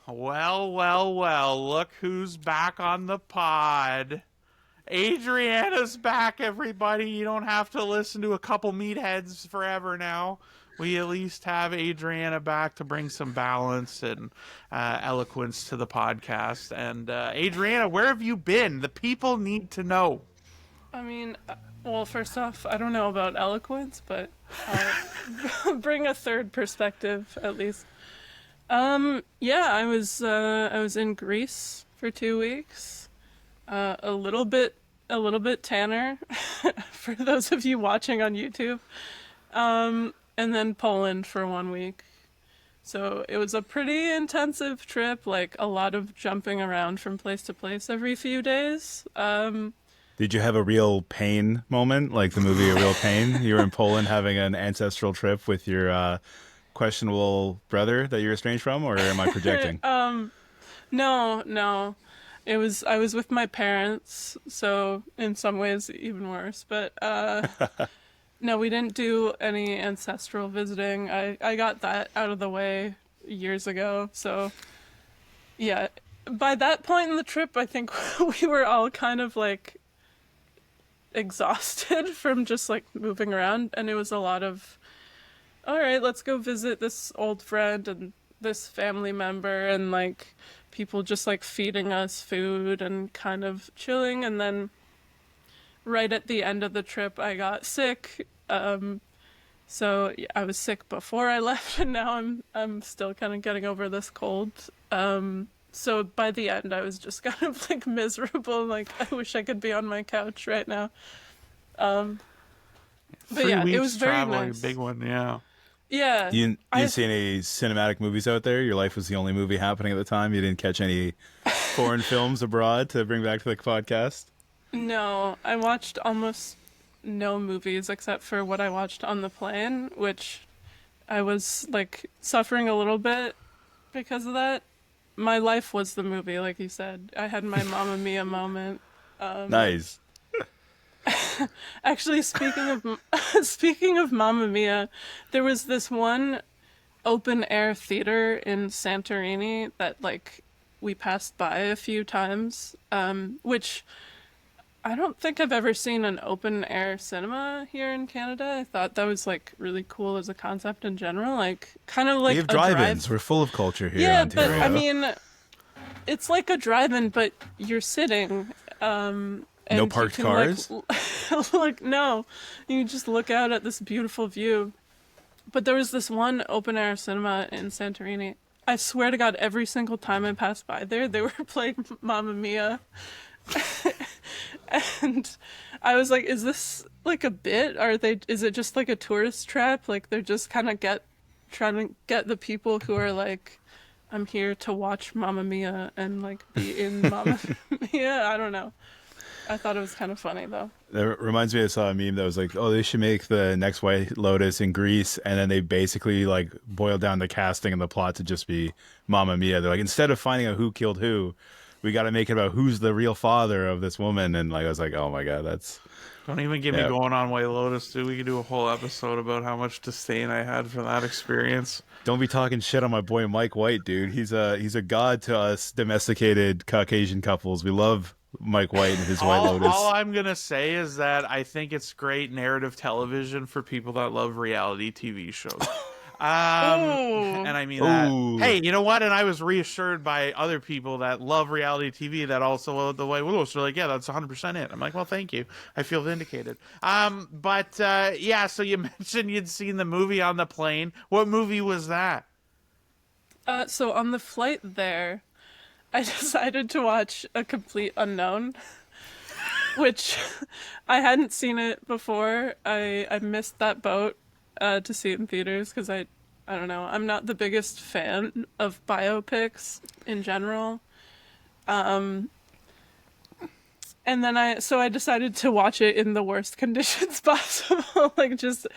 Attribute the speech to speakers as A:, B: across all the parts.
A: Well, look who's back on the pod. Adriana's back, everybody. You don't have to listen to a couple meatheads forever now. We at least have Adriana back to bring some balance and eloquence to the podcast. And Adriana, where have you been? The people need to know.
B: I mean, well, first off, I don't know about eloquence, but I'll bring a third perspective at least. Yeah, I was in Greece for 2 weeks. A little bit tanner for those of you watching on YouTube. And then Poland for 1 week. So it was a pretty intensive trip, like a lot of jumping around from place to place every few days.
C: Did you have a real pain moment, like the movie A Real Pain? You were in Poland having an ancestral trip with your questionable brother that you're estranged from, or am I projecting?
B: No. I was with my parents, so in some ways even worse. But no, we didn't do any ancestral visiting. I got that out of the way years ago. So yeah, by that point in the trip, I think we were all kind of like exhausted from just like moving around, and it was a lot of, all right, let's go visit this old friend and this family member, and like people just like feeding us food and kind of chilling. And then right at the end of the trip I got sick. So yeah, I was sick before I left, and now I'm still kind of getting over this cold. So by the end I was just kind of like miserable, like I wish I could be on my couch right now. But
A: 3
B: yeah,
A: weeks
B: it was very
A: traveling,
B: nice.
A: big one, yeah.
B: Yeah.
C: You didn't see any cinematic movies out there? Your life was the only movie happening at the time? You didn't catch any foreign films abroad to bring back to the podcast?
B: No, I watched almost no movies except for what I watched on the plane, which I was like suffering a little bit because of that. My life was the movie, like you said. I had my Mamma Mia moment.
C: Nice.
B: Actually, speaking of Mamma Mia, there was this one open air theater in Santorini that like we passed by a few times, which I don't think I've ever seen an open air cinema here in Canada. I thought that was like really cool as a concept in general, like kind of like
C: We have
B: a
C: drive-ins. We're full of culture here in
B: Yeah,
C: Ontario.
B: but I mean, it's like a drive-in, but you're sitting. And
C: No
B: you
C: parked
B: can,
C: cars?
B: Like, no, you just look out at this beautiful view. But there was this one open air cinema in Santorini. I swear to God, every single time I passed by there, they were playing Mamma Mia. And I was like, is this like a bit? Is it just like a tourist trap? Like they're just kind of trying to get the people who are like, I'm here to watch Mamma Mia and like be in Mamma Mia. I don't know. I thought it was kind of funny though.
C: That reminds me, I saw a meme that was like, oh, they should make the next White Lotus in Greece, and then they basically like boiled down the casting and the plot to just be Mamma Mia. They're like, instead of finding out who killed who, we got to make it about who's the real father of this woman. And like I was like, oh my God, that's...
A: Don't even get me going on White Lotus, dude. We could do a whole episode about how much disdain I had for that experience.
C: Don't be talking shit on my boy Mike White, dude. He's a god to us domesticated Caucasian couples. We love Mike White and his White Lotus.
A: All I'm going to say is that I think it's great narrative television for people that love reality TV shows. And I mean that.
C: Ooh.
A: Hey, you know what? And I was reassured by other people that love reality TV that also love the White Lotus. They're like, yeah, that's 100% it. I'm like, well, thank you. I feel vindicated. Yeah, so you mentioned you'd seen the movie on the plane. What movie was that?
B: So on the flight there, I decided to watch A Complete Unknown, which I hadn't seen it before. I missed that boat to see it in theaters because I don't know. I'm not the biggest fan of biopics in general. And then I decided to watch it in the worst conditions possible, like just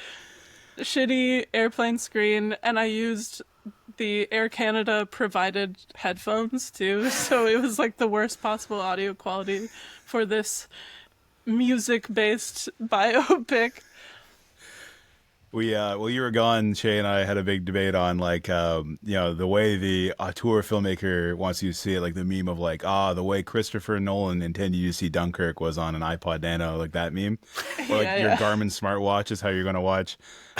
B: shitty airplane screen, and I used the Air Canada provided headphones too, so it was like the worst possible audio quality for this music-based biopic.
C: While you were gone, Shay and I had a big debate on like the way the auteur filmmaker wants you to see it, like the meme of like the way Christopher Nolan intended you to see Dunkirk was on an iPod Nano, like that meme, or like your Garmin smartwatch is how you're going to watch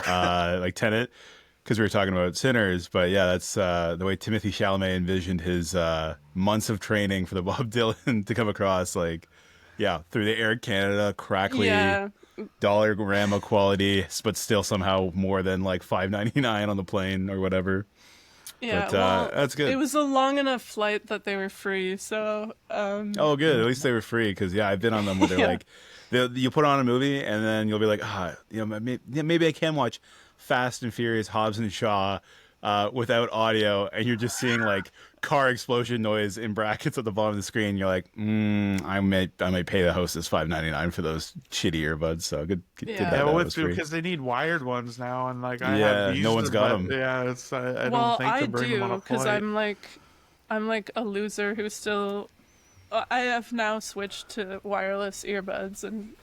C: like Tenet, because we were talking about Sinners, but yeah, that's the way Timothy Chalamet envisioned his months of training for the Bob Dylan to come across, like through the Air Canada crackly.
B: Yeah.
C: Dollarama quality, but still somehow more than like $5.99 on the plane or whatever.
B: Yeah,
C: but that's good.
B: It was a long enough flight that they were free, so
C: oh, good. At least they were free, because I've been on them where they're like, you put on a movie and then you'll be like, maybe I can watch Fast and Furious, Hobbs and Shaw without audio, and you're just seeing like car explosion noise in brackets at the bottom of the screen. You're like, I might pay the hostess $5.99 for those shitty earbuds. So good.
A: Because they need wired ones now, and like I have these,
C: no one's got them.
A: Yeah, it's I don't think to bring them on a flight.
B: Because I'm like a loser who still. I have now switched to wireless earbuds and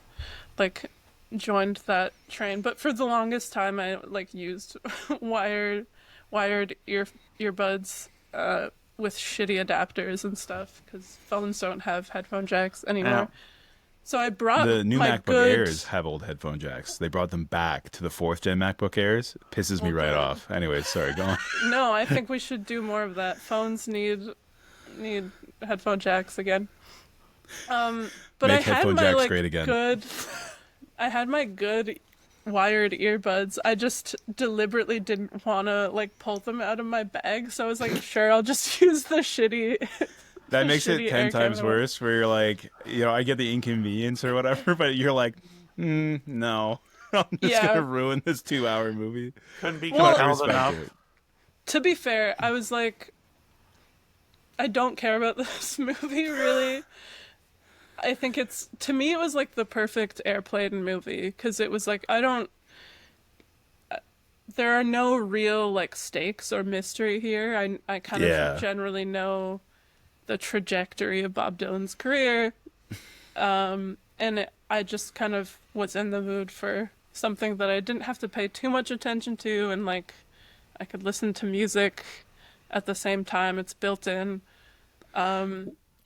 B: like joined that train, but for the longest time I like used wired earbuds with shitty adapters and stuff, because phones don't have headphone jacks anymore. Yeah. So I brought
C: the new MacBook Airs have old headphone jacks. They brought them back to the 4th gen MacBook Airs. It pisses me right off. Anyway, sorry, go on.
B: No, I think we should do more of that. Phones need headphone jacks again. But
C: Make
B: I had my
C: jacks great again.
B: I had my good wired earbuds. I just deliberately didn't want to like pull them out of my bag, so I was like, sure, I'll just use the shitty.
C: That makes it 10 times worse, where you're like, I get the inconvenience or whatever, but you're like, no, I'm just gonna ruin this 2-hour movie.
A: Couldn't be held enough.
B: To be fair, I was like, I don't care about this movie really. I think to me it was like the perfect airplane movie, because it was like, there are no real like stakes or mystery here. I kind of generally know the trajectory of Bob Dylan's career, and I just kind of was in the mood for something that I didn't have to pay too much attention to, and like I could listen to music at the same time. It's built in.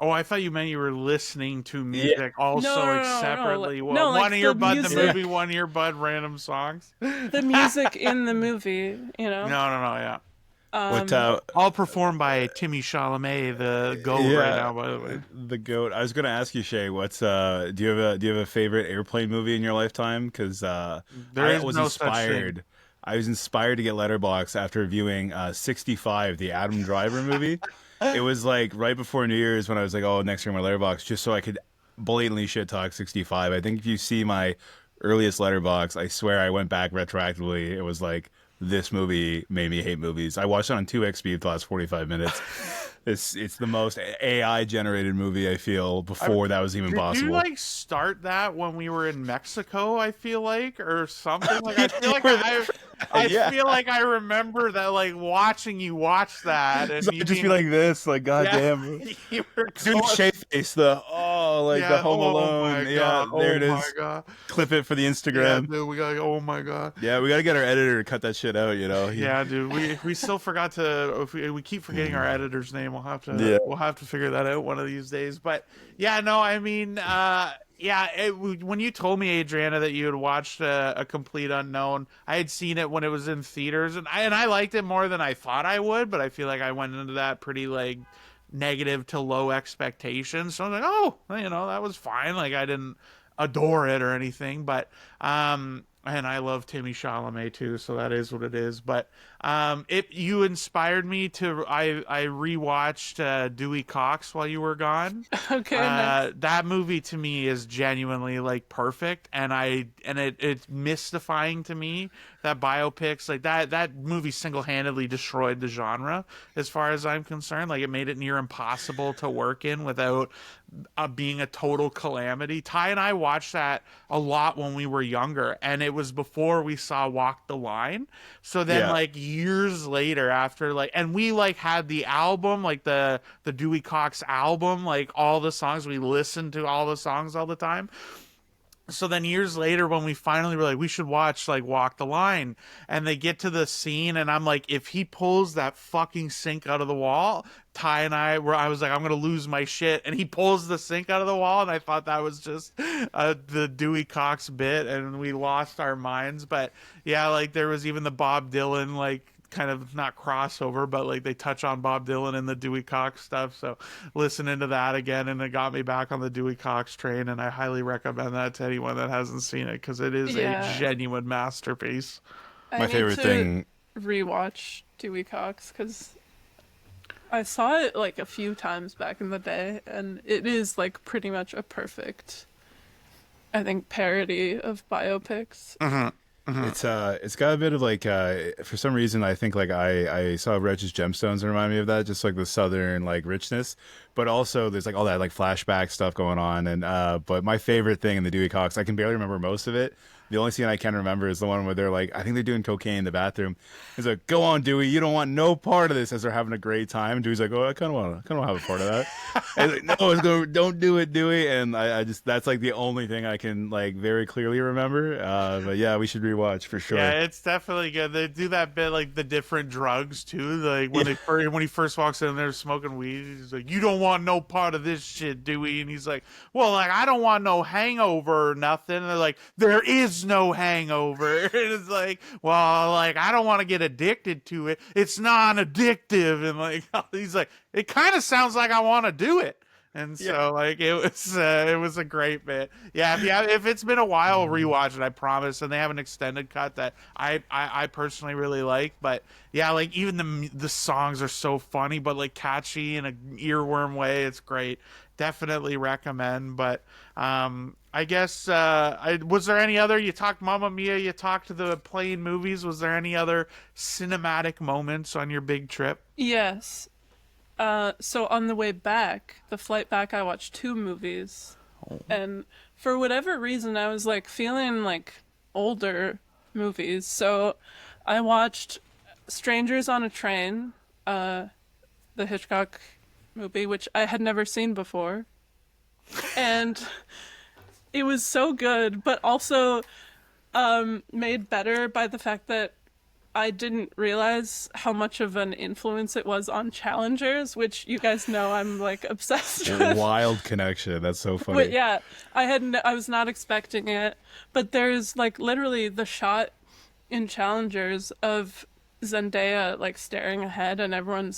A: Oh, I thought you meant you were listening to music also separately.
B: No,
A: one earbud, the movie, one earbud, random songs.
B: The music in the movie,
A: No, yeah. All performed by Timmy Chalamet, the goat right now, by the way.
C: The goat. I was going to ask you, Shay, what's do you have a favorite airplane movie in your lifetime? Because I was inspired to get Letterboxd after viewing 65, the Adam Driver movie. It was like right before New Year's when I was like, next year my Letterboxd, just so I could blatantly shit talk 65. I think if you see my earliest Letterboxd, I swear I went back retroactively. It was like, this movie made me hate movies. I watched it on 2x speed for the last 45 minutes. It's the most AI generated movie, I feel, before that was even possible.
A: Did you like start that when we were in Mexico, I feel like, or something? Like I feel like I feel like I remember that, like watching you watch that, and
C: so you just be like this, like goddamn.
A: You were
C: doing the shave face, the Home Alone. There it is. My God. Clip it for the Instagram.
A: Yeah, dude, we got. Oh my God.
C: Yeah, we got to get our editor to cut that shit out.
A: Yeah, dude. We still forgot to. We keep forgetting our editor's name. We'll have to figure that out one of these days. But yeah, no, I mean, when you told me, Adriana, that you had watched a Complete Unknown, I had seen it when it was in theaters, and I liked it more than I thought I would. But I feel like I went into that pretty like negative to low expectations. So I was like, that was fine. Like I didn't adore it or anything, but and I love Timmy Chalamet too, so that is what it is. But you inspired me to. I rewatched Dewey Cox while you were gone.
B: Okay, nice.
A: That movie to me is genuinely like perfect, and it's mystifying to me that biopics like that movie single-handedly destroyed the genre as far as I'm concerned. Like it made it near impossible to work in without being a total calamity. Ty and I watched that a lot when we were younger, and it was before we saw Walk the Line. So then like years later after and we like had the album, like the Dewey Cox album, like all the songs, we listened to all the songs all the time. So then years later, when we finally were like, we should watch like Walk the Line, and they get to the scene, and I'm like, if he pulls that fucking sink out of the wall, Ty and I was like, I'm gonna lose my shit, and he pulls the sink out of the wall, and I thought that was just the Dewey Cox bit, and we lost our minds. But yeah, like there was even the Bob Dylan like kind of not crossover, but like they touch on Bob Dylan and the Dewey Cox stuff. So listening to that again, and it got me back on the Dewey Cox train, and I highly recommend that to anyone that hasn't seen it because it is a
B: Yeah.
A: genuine masterpiece.
B: I
C: My
B: need
C: favorite
B: to
C: thing.
B: rewatch Dewey Cox because I saw it like a few times back in the day, and it is like pretty much a perfect, I think, parody of biopics.
C: It's got a bit of like for some reason I think like I saw Regis Gemstones and remind me of that, just like the southern like richness, but also there's like all that like flashback stuff going on. And but my favorite thing in the Dewey Cox, I can barely remember most of it. The only scene I can remember is the one where they're like, I think they're doing cocaine in the bathroom. He's like, "Go on, Dewey, you don't want no part of this," as they're having a great time. And Dewey's like, "Oh, I kind of want to have a part of that." And he's like, "No, don't do it, Dewey." And I just that's like the only thing I can like very clearly remember. But yeah, we should rewatch for sure.
A: Yeah, it's definitely good. They do that bit like the different drugs too. Like when when he first walks in there smoking weed, he's like, "You don't want no part of this shit, Dewey." And he's like, "Well, like I don't want no hangover or nothing." And they're like, "There is no hangover." And it's like, "Well, like I don't want to get addicted to it. It's non-addictive." And like he's like, "It kind of sounds like I want to do it." And so, like, it was a great bit. Yeah, if it's been a while, rewatch it. I promise. And they have an extended cut that I personally really like. But yeah, like even the songs are so funny, but like catchy in a earworm way. It's great. Definitely recommend. But I guess was there any other? You talked Mamma Mia. You talked the plane movies. Was there any other cinematic moments on your big trip?
B: Yes. So on the way back, the flight back, I watched two movies. And for whatever reason, I was like feeling like older movies. So I watched Strangers on a Train, the Hitchcock movie, which I had never seen before. And it was so good, but also made better by the fact that I didn't realize how much of an influence it was on Challengers, which you guys know I'm like obsessed with.
C: Wild connection. That's so funny.
B: But yeah, I was not expecting it. But there's like literally the shot in Challengers of Zendaya like staring ahead and everyone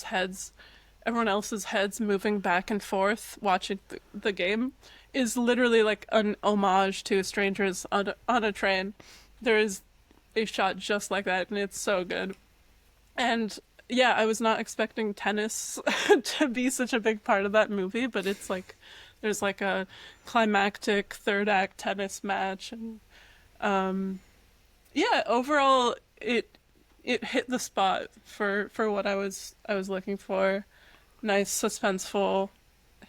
B: else's heads moving back and forth watching the game is literally like an homage to Strangers on a Train. There is a shot just like that, and it's so good. And yeah, I was not expecting tennis to be such a big part of that movie, but it's like there's like a climactic third act tennis match, and yeah, overall it hit the spot for what I was looking for. Nice suspenseful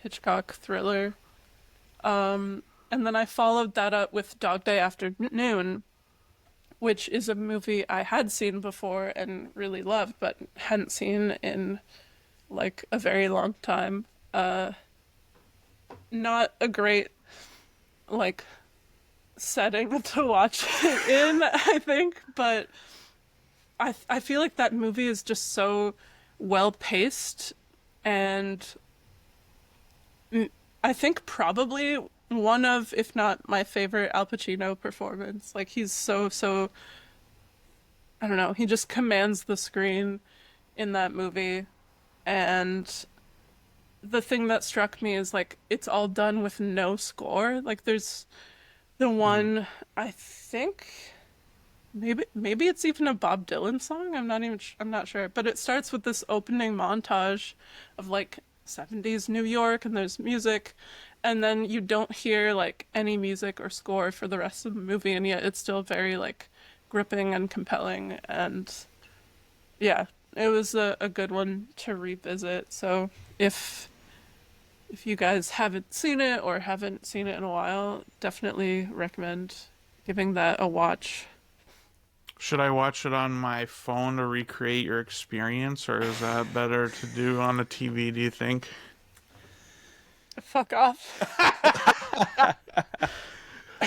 B: Hitchcock thriller. And then I followed that up with Dog Day Afternoon, which is a movie I had seen before and really loved, but hadn't seen in like a very long time. Not a great like setting to watch it in, I think, but I feel like that movie is just so well paced, and I think probably one of, if not my favorite Al Pacino performance. Like he's so I don't know, he just commands the screen in that movie. And the thing that struck me is like it's all done with no score. Like there's the one, I think maybe it's even a Bob Dylan song. I'm not sure, but it starts with this opening montage of like 70s New York, and there's music, and then you don't hear like any music or score for the rest of the movie, and yet it's still very like gripping and compelling. And yeah, it was a good one to revisit. So if you guys haven't seen it or haven't seen it in a while, definitely recommend giving that a watch.
A: Should I watch it on my phone to recreate your experience, or is that better to do on a TV, do you think?
B: Fuck off.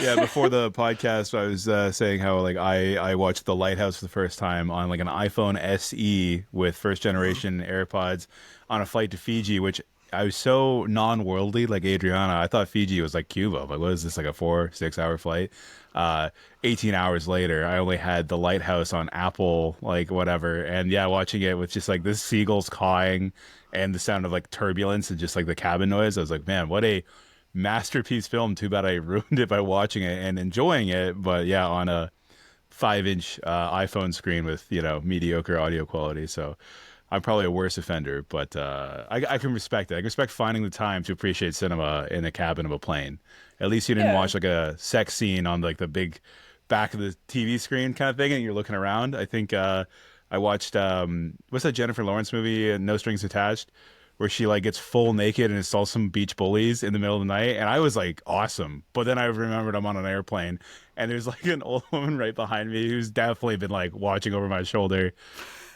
C: Yeah, before the podcast, I was saying how like I watched The Lighthouse for the first time on like an iPhone SE with first generation AirPods on a flight to Fiji, which I was so non-worldly like Adriana. I thought Fiji was like Cuba. Like, what is this, like a 4-6 hour flight? 18 hours later, I only had The Lighthouse on Apple, like whatever, and yeah, watching it with just like this seagulls cawing and the sound of like turbulence and just like the cabin noise. I was like, man, what a masterpiece film. Too bad I ruined it by watching it and enjoying it, but yeah, on a 5-inch iPhone screen with mediocre audio quality. So I'm probably a worse offender, but I can respect it. I can respect finding the time to appreciate cinema in the cabin of a plane. At least you didn't
B: Yeah.
C: watch like a sex scene on like the big back of the TV screen kind of thing, and you're looking around. I think I watched what's that Jennifer Lawrence movie, No Strings Attached, where she like gets full naked and installs some beach bullies in the middle of the night, and I was like, awesome. But then I remembered I'm on an airplane, and there's like an old woman right behind me who's definitely been like watching over my shoulder.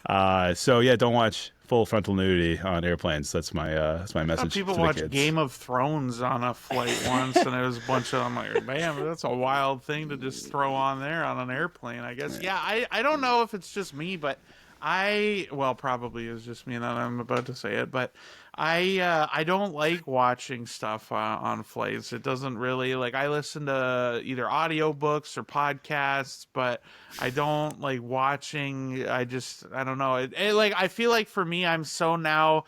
C: So yeah, don't watch full frontal nudity on airplanes. That's my
A: Some
C: message
A: people
C: to the
A: watch
C: kids.
A: Game of Thrones on a flight once, and there was a bunch of. I'm like, man, that's a wild thing to just throw on there on an airplane. I guess. Yeah, I don't know if it's just me, but well, probably is just me that I'm about to say it, but I don't like watching stuff on flights. It doesn't really like. I listen to either audiobooks or podcasts, but I don't like watching. I don't know. Like I feel like for me, I'm so now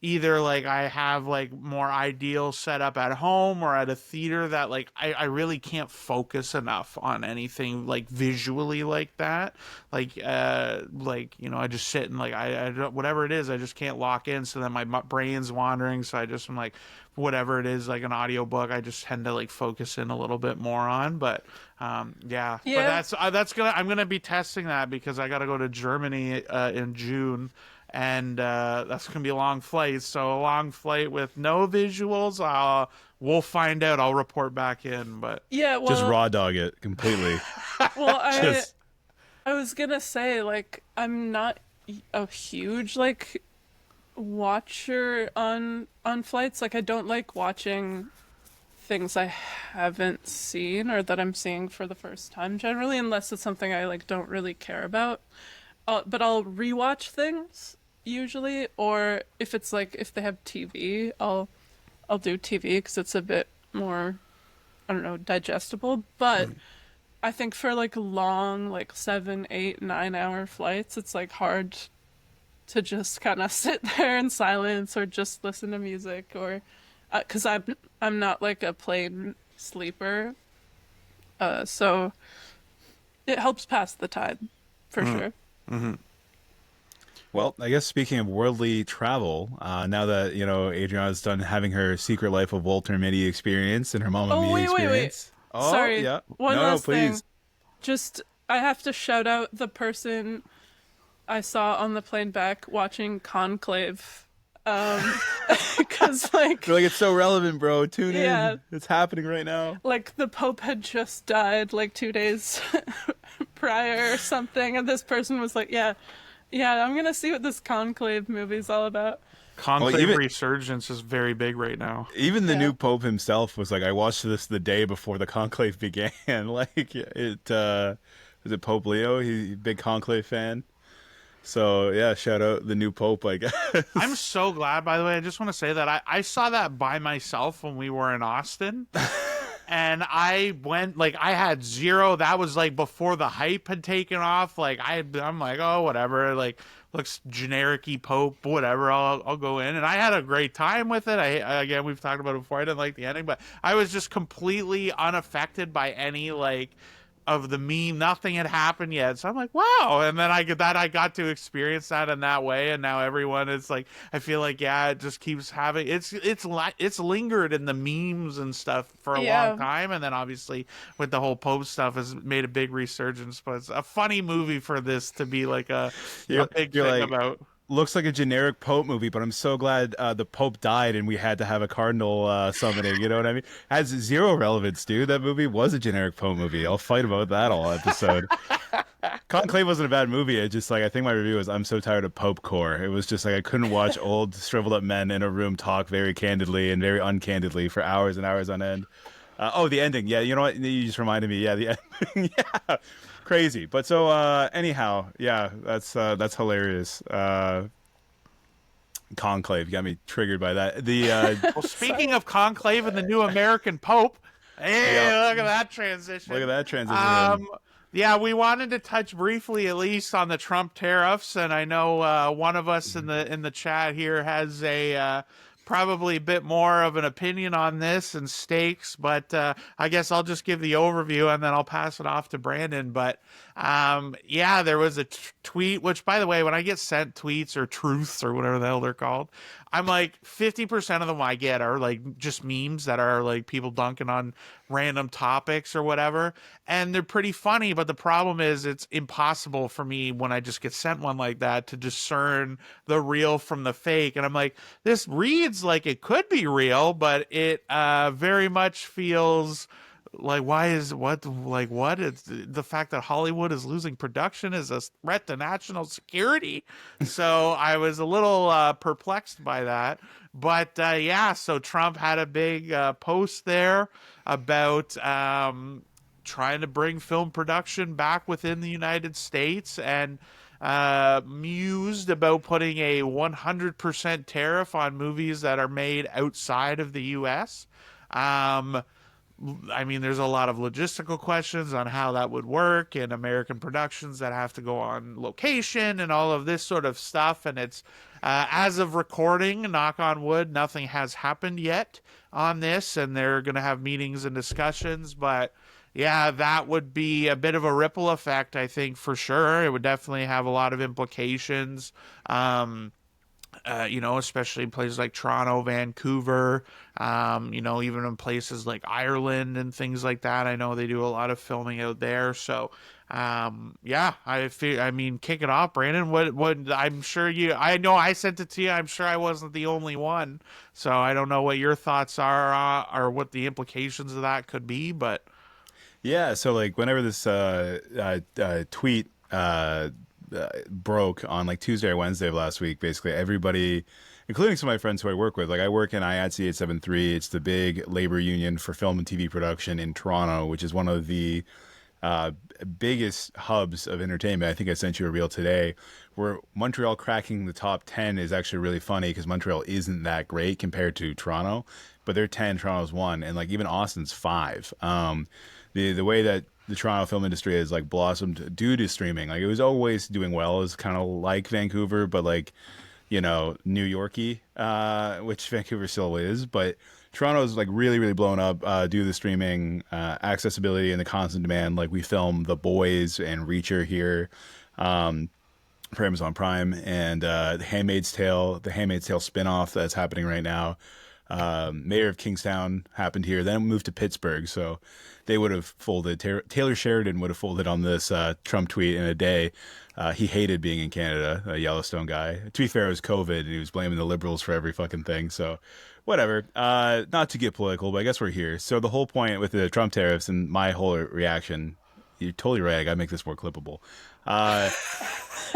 A: either like I have like more ideal setup at home or at a theater that like I really can't focus enough on anything like visually like that. Like I just sit and like I don't, whatever it is, I just can't lock in. So then my brain's wandering. So I just am like whatever it is, like an audiobook, I just tend to like focus in a little bit more on. But yeah.
B: Yeah.
A: But I'm gonna be testing that because I got to go to Germany in June, and that's gonna be a long flight. So a long flight with no visuals. We'll find out. I'll report back in. But
B: Yeah,
C: Just
B: well,
C: raw dog it completely.
B: well,
C: Just
B: I was gonna say, like, I'm not a huge like watcher on flights. Like, I don't like watching things I haven't seen or that I'm seeing for the first time generally, unless it's something I like don't really care about. But I'll rewatch things usually, or if they have TV, I'll do TV because it's a bit more, I don't know, digestible. But I think for like long, like 7, 8, 9 hour flights, it's like hard to just kind of sit there in silence or just listen to music, or because I'm not like a plane sleeper, so it helps pass the time for sure.
C: well, I guess speaking of worldly travel, now that Adriana's done having her Secret Life of Walter Mitty experience and her Mamma
B: Oh,
C: Mia
B: wait.
C: experience. Oh,
B: Sorry.
C: yeah.
B: One
C: No,
B: last
C: please.
B: thing. Just, I have to shout out the person I saw on the plane back watching Conclave. Because, like,
C: You're like, it's so relevant, bro. Tune
B: Yeah.
C: in. It's happening right now.
B: like the Pope had just died like 2 days prior or something, and this person was like, yeah, I'm gonna see what this Conclave movie's all about.
A: Conclave
C: even-
A: Resurgence is very big right now.
C: Even the
B: Yeah.
C: new Pope himself was like, I watched this the day before the conclave began. Like, is it Pope Leo? He's a big conclave fan. So yeah, shout out the new Pope, I guess.
A: I'm so glad, by the way. I just want to say that I saw that by myself when we were in Austin. And I went, like, I had zero. That was, like, before the hype had taken off. Like, I'm like, oh, whatever. Like, looks generic-y Pope, whatever. I'll go in. And I had a great time with it. Again, we've talked about it before. I didn't like the ending. But I was just completely unaffected by any, like, of the meme. Nothing had happened yet, so I'm like, wow. And then I got to experience that in that way, and now everyone is like, I feel like, yeah, it just keeps having it's lingered in the memes and stuff for a long time, and then obviously with the whole Pope stuff has made a big resurgence. But it's a funny movie for this to be like a big thing
C: like,
A: about.
C: Looks like a generic Pope movie, but I'm so glad the Pope died and we had to have a cardinal summoning. You know what I mean? Has zero relevance, dude. That movie was a generic Pope movie. I'll fight about that all episode. Conclave wasn't a bad movie. It just like, I think my review was, I'm so tired of Pope core. It was just like I couldn't watch old shriveled up men in a room talk very candidly and very uncandidly for hours and hours on end. Oh, the ending. Yeah, you know what? You just reminded me. Yeah, the ending. Yeah, crazy. But so anyhow, yeah, that's hilarious. Conclave got me triggered by that. The
A: Well, speaking
B: Sorry.
A: of conclave and the new American Pope, hey,
C: yeah,
A: look at that
C: look at
A: transition.
C: that transition.
A: Um, yeah, we wanted to touch briefly, at least, on the Trump tariffs, and I know one of us in the chat here has a probably a bit more of an opinion on this and stakes, but I guess I'll just give the overview and then I'll pass it off to Brandon. But yeah, there was a tweet, which, by the way, when I get sent tweets or truths or whatever the hell they're called, I'm like 50% of them I get are like just memes that are like people dunking on random topics or whatever. And they're pretty funny, but the problem is it's impossible for me when I just get sent one like that to discern the real from the fake. And I'm like, this reads like it could be real, but it very much feels like, why is what it's the fact that Hollywood is losing production is a threat to national security. So I was a little perplexed by that. But yeah, so Trump had a big post there about trying to bring film production back within the United States, and mused about putting a 100% tariff on movies that are made outside of the US. Um, I mean, there's a lot of logistical questions on how that would work, and American productions that have to go on location and all of this sort of stuff. And it's, as of recording, knock on wood, nothing has happened yet on this, and they're going to have meetings and discussions. But yeah, that would be a bit of a ripple effect, I think, for sure. It would definitely have a lot of implications. Especially in places like Toronto, Vancouver, even in places like Ireland and things like that. I know they do a lot of filming out there. So, yeah, I mean, kick it off, Brandon. I'm sure I know I sent it to you. I'm sure I wasn't the only one. So I don't know what your thoughts are, or what the implications of that could be, but.
C: Yeah, so like whenever this tweet broke on like Tuesday or Wednesday of last week, basically everybody, including some of my friends who I work with, like I work in IATSE 873. It's the big labor union for film and TV production in Toronto, which is one of the uh, biggest hubs of entertainment. I think I sent you a reel today where Montreal cracking the top 10 is actually really funny because Montreal isn't that great compared to Toronto, but they're 10, Toronto's 1, and like even Austin's 5. The way that the Toronto film industry has like blossomed due to streaming, like it was always doing well, is kind of like Vancouver, but like, New Yorkie, which Vancouver still is, but Toronto's like really, really blown up due to the streaming accessibility and the constant demand. Like we film The Boys and Reacher here for Amazon Prime, and the Handmaid's Tale spinoff that's happening right now. Mayor of Kingstown happened here, then moved to Pittsburgh, so they would have folded. Taylor Sheridan would have folded on this Trump tweet in a day. He hated being in Canada, a Yellowstone guy. To be fair, it was COVID, and he was blaming the liberals for every fucking thing. So, whatever. Not to get political, but I guess we're here. So the whole point with the Trump tariffs and my whole reaction, you're totally right. I gotta make this more clippable.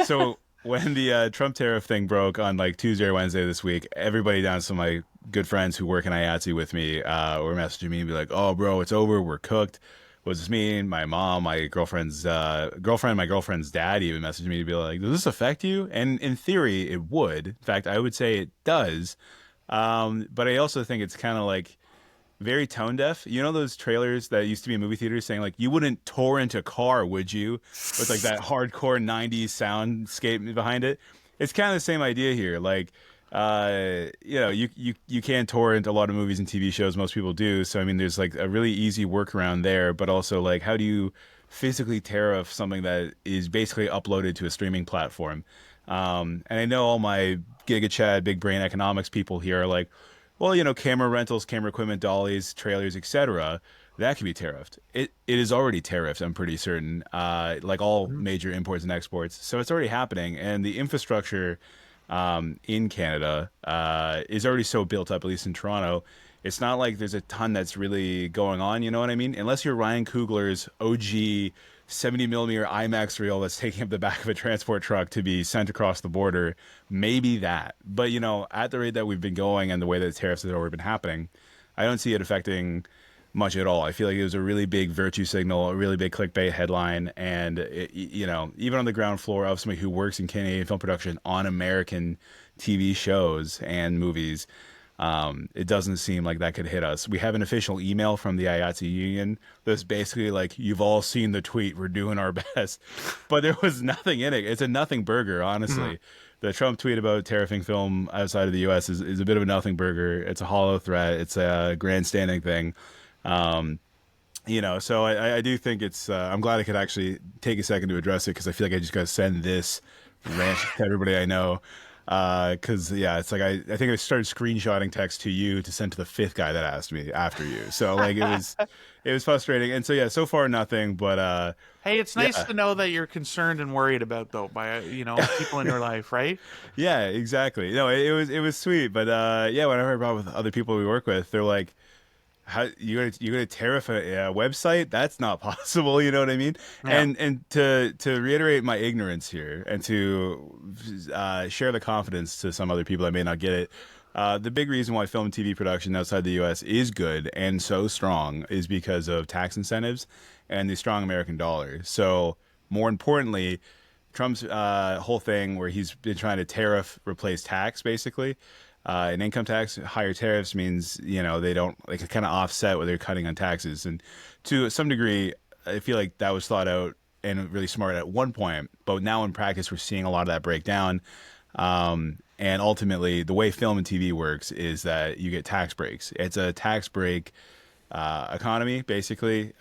C: So when the Trump tariff thing broke on like Tuesday or Wednesday this week, everybody down to some of my good friends who work in IATSE with me were messaging me and be like, "Oh, bro, it's over. We're cooked." What does this mean? My mom, my girlfriend's girlfriend, my girlfriend's dad even messaged me to be like, "Does this affect you?" And in theory, it would. In fact, I would say it does. But I also think it's kind of like very tone deaf. You know those trailers that used to be in movie theaters saying like, "You wouldn't torrent a car, would you?" With like that hardcore '90s soundscape behind it. It's kind of the same idea here. Like, you can torrent a lot of movies and TV shows. Most people do. So I mean, there's like a really easy workaround there. But also like, how do you physically tariff something that is basically uploaded to a streaming platform? And I know all my Giga Chad, big brain economics people here are like, well, camera rentals, camera equipment, dollies, trailers, etc. That can be tariffed. It is already tariffed, I'm pretty certain, like all major imports and exports. So it's already happening. And the infrastructure in Canada is already so built up, at least in Toronto. It's not like there's a ton that's really going on, you know what I mean? Unless you're Ryan Coogler's OG 70 millimeter IMAX reel that's taking up the back of a transport truck to be sent across the border, maybe that. But, at the rate that we've been going and the way that the tariffs have already been happening, I don't see it affecting much at all. I feel like it was a really big virtue signal, a really big clickbait headline, and even on the ground floor of somebody who works in Canadian film production on American TV shows and movies, it doesn't seem like that could hit us. We have an official email from the IATSE union that's basically like, "You've all seen the tweet. We're doing our best," but there was nothing in it. It's a nothing burger, honestly. The Trump tweet about tariffing film outside of the U.S. is a bit of a nothing burger. It's a hollow threat. It's a grandstanding thing. Um, so I do think it's, I'm glad I could actually take a second to address it because I feel like I just got to send this rant to everybody I know. Because, yeah, it's like I think I started screenshotting text to you to send to the fifth guy that asked me after you. So, like, it was frustrating. And so, yeah, so far nothing, but,
A: Hey, it's nice
C: yeah.
A: to know that you're concerned and worried about though by people in your life, right?
C: Yeah, exactly. No, it was sweet. But, yeah, whenever I brought with other people we work with, they're like, how you gonna tariff a website? That's not possible. You know what I mean?
A: Yeah.
C: And to reiterate my ignorance here, and to share the confidence to some other people that may not get it. The big reason why film and TV production outside the U.S. is good and so strong is because of tax incentives and the strong American dollar. So more importantly, Trump's whole thing where he's been trying to tariff replace tax, basically. And income tax, higher tariffs means, they don't like kind of offset what they're cutting on taxes. And to some degree, I feel like that was thought out and really smart at one point. But now in practice, we're seeing a lot of that break down. And ultimately, the way film and TV works is that you get tax breaks. It's a tax break economy, basically.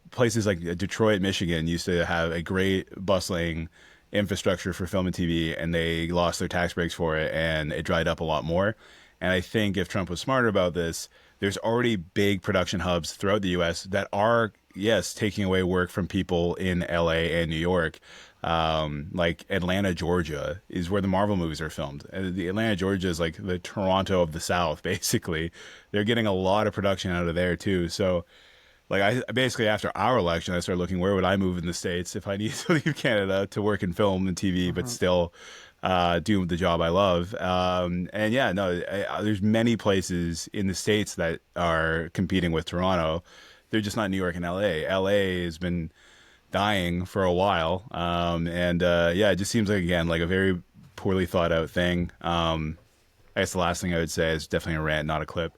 C: Places like Detroit, Michigan used to have a great bustling infrastructure for film and TV, and they lost their tax breaks for it, and it dried up a lot more. And I think if Trump was smarter about this, there's already big production hubs throughout the U.S. that are, yes, taking away work from people in L.A. and New York. Like Atlanta, Georgia is where the Marvel movies are filmed. The Atlanta, Georgia is like the Toronto of the South, basically. They're getting a lot of production out of there too. So, like, I basically, after our election, I started looking, where would I move in the States if I need to leave Canada to work in film and TV, but still do the job I love. And yeah, no, there's many places in the States that are competing with Toronto. They're just not New York and LA. LA has been dying for a while. Yeah, it just seems like, again, like a very poorly thought out thing. I guess the last thing I would say is definitely a rant, not a clip.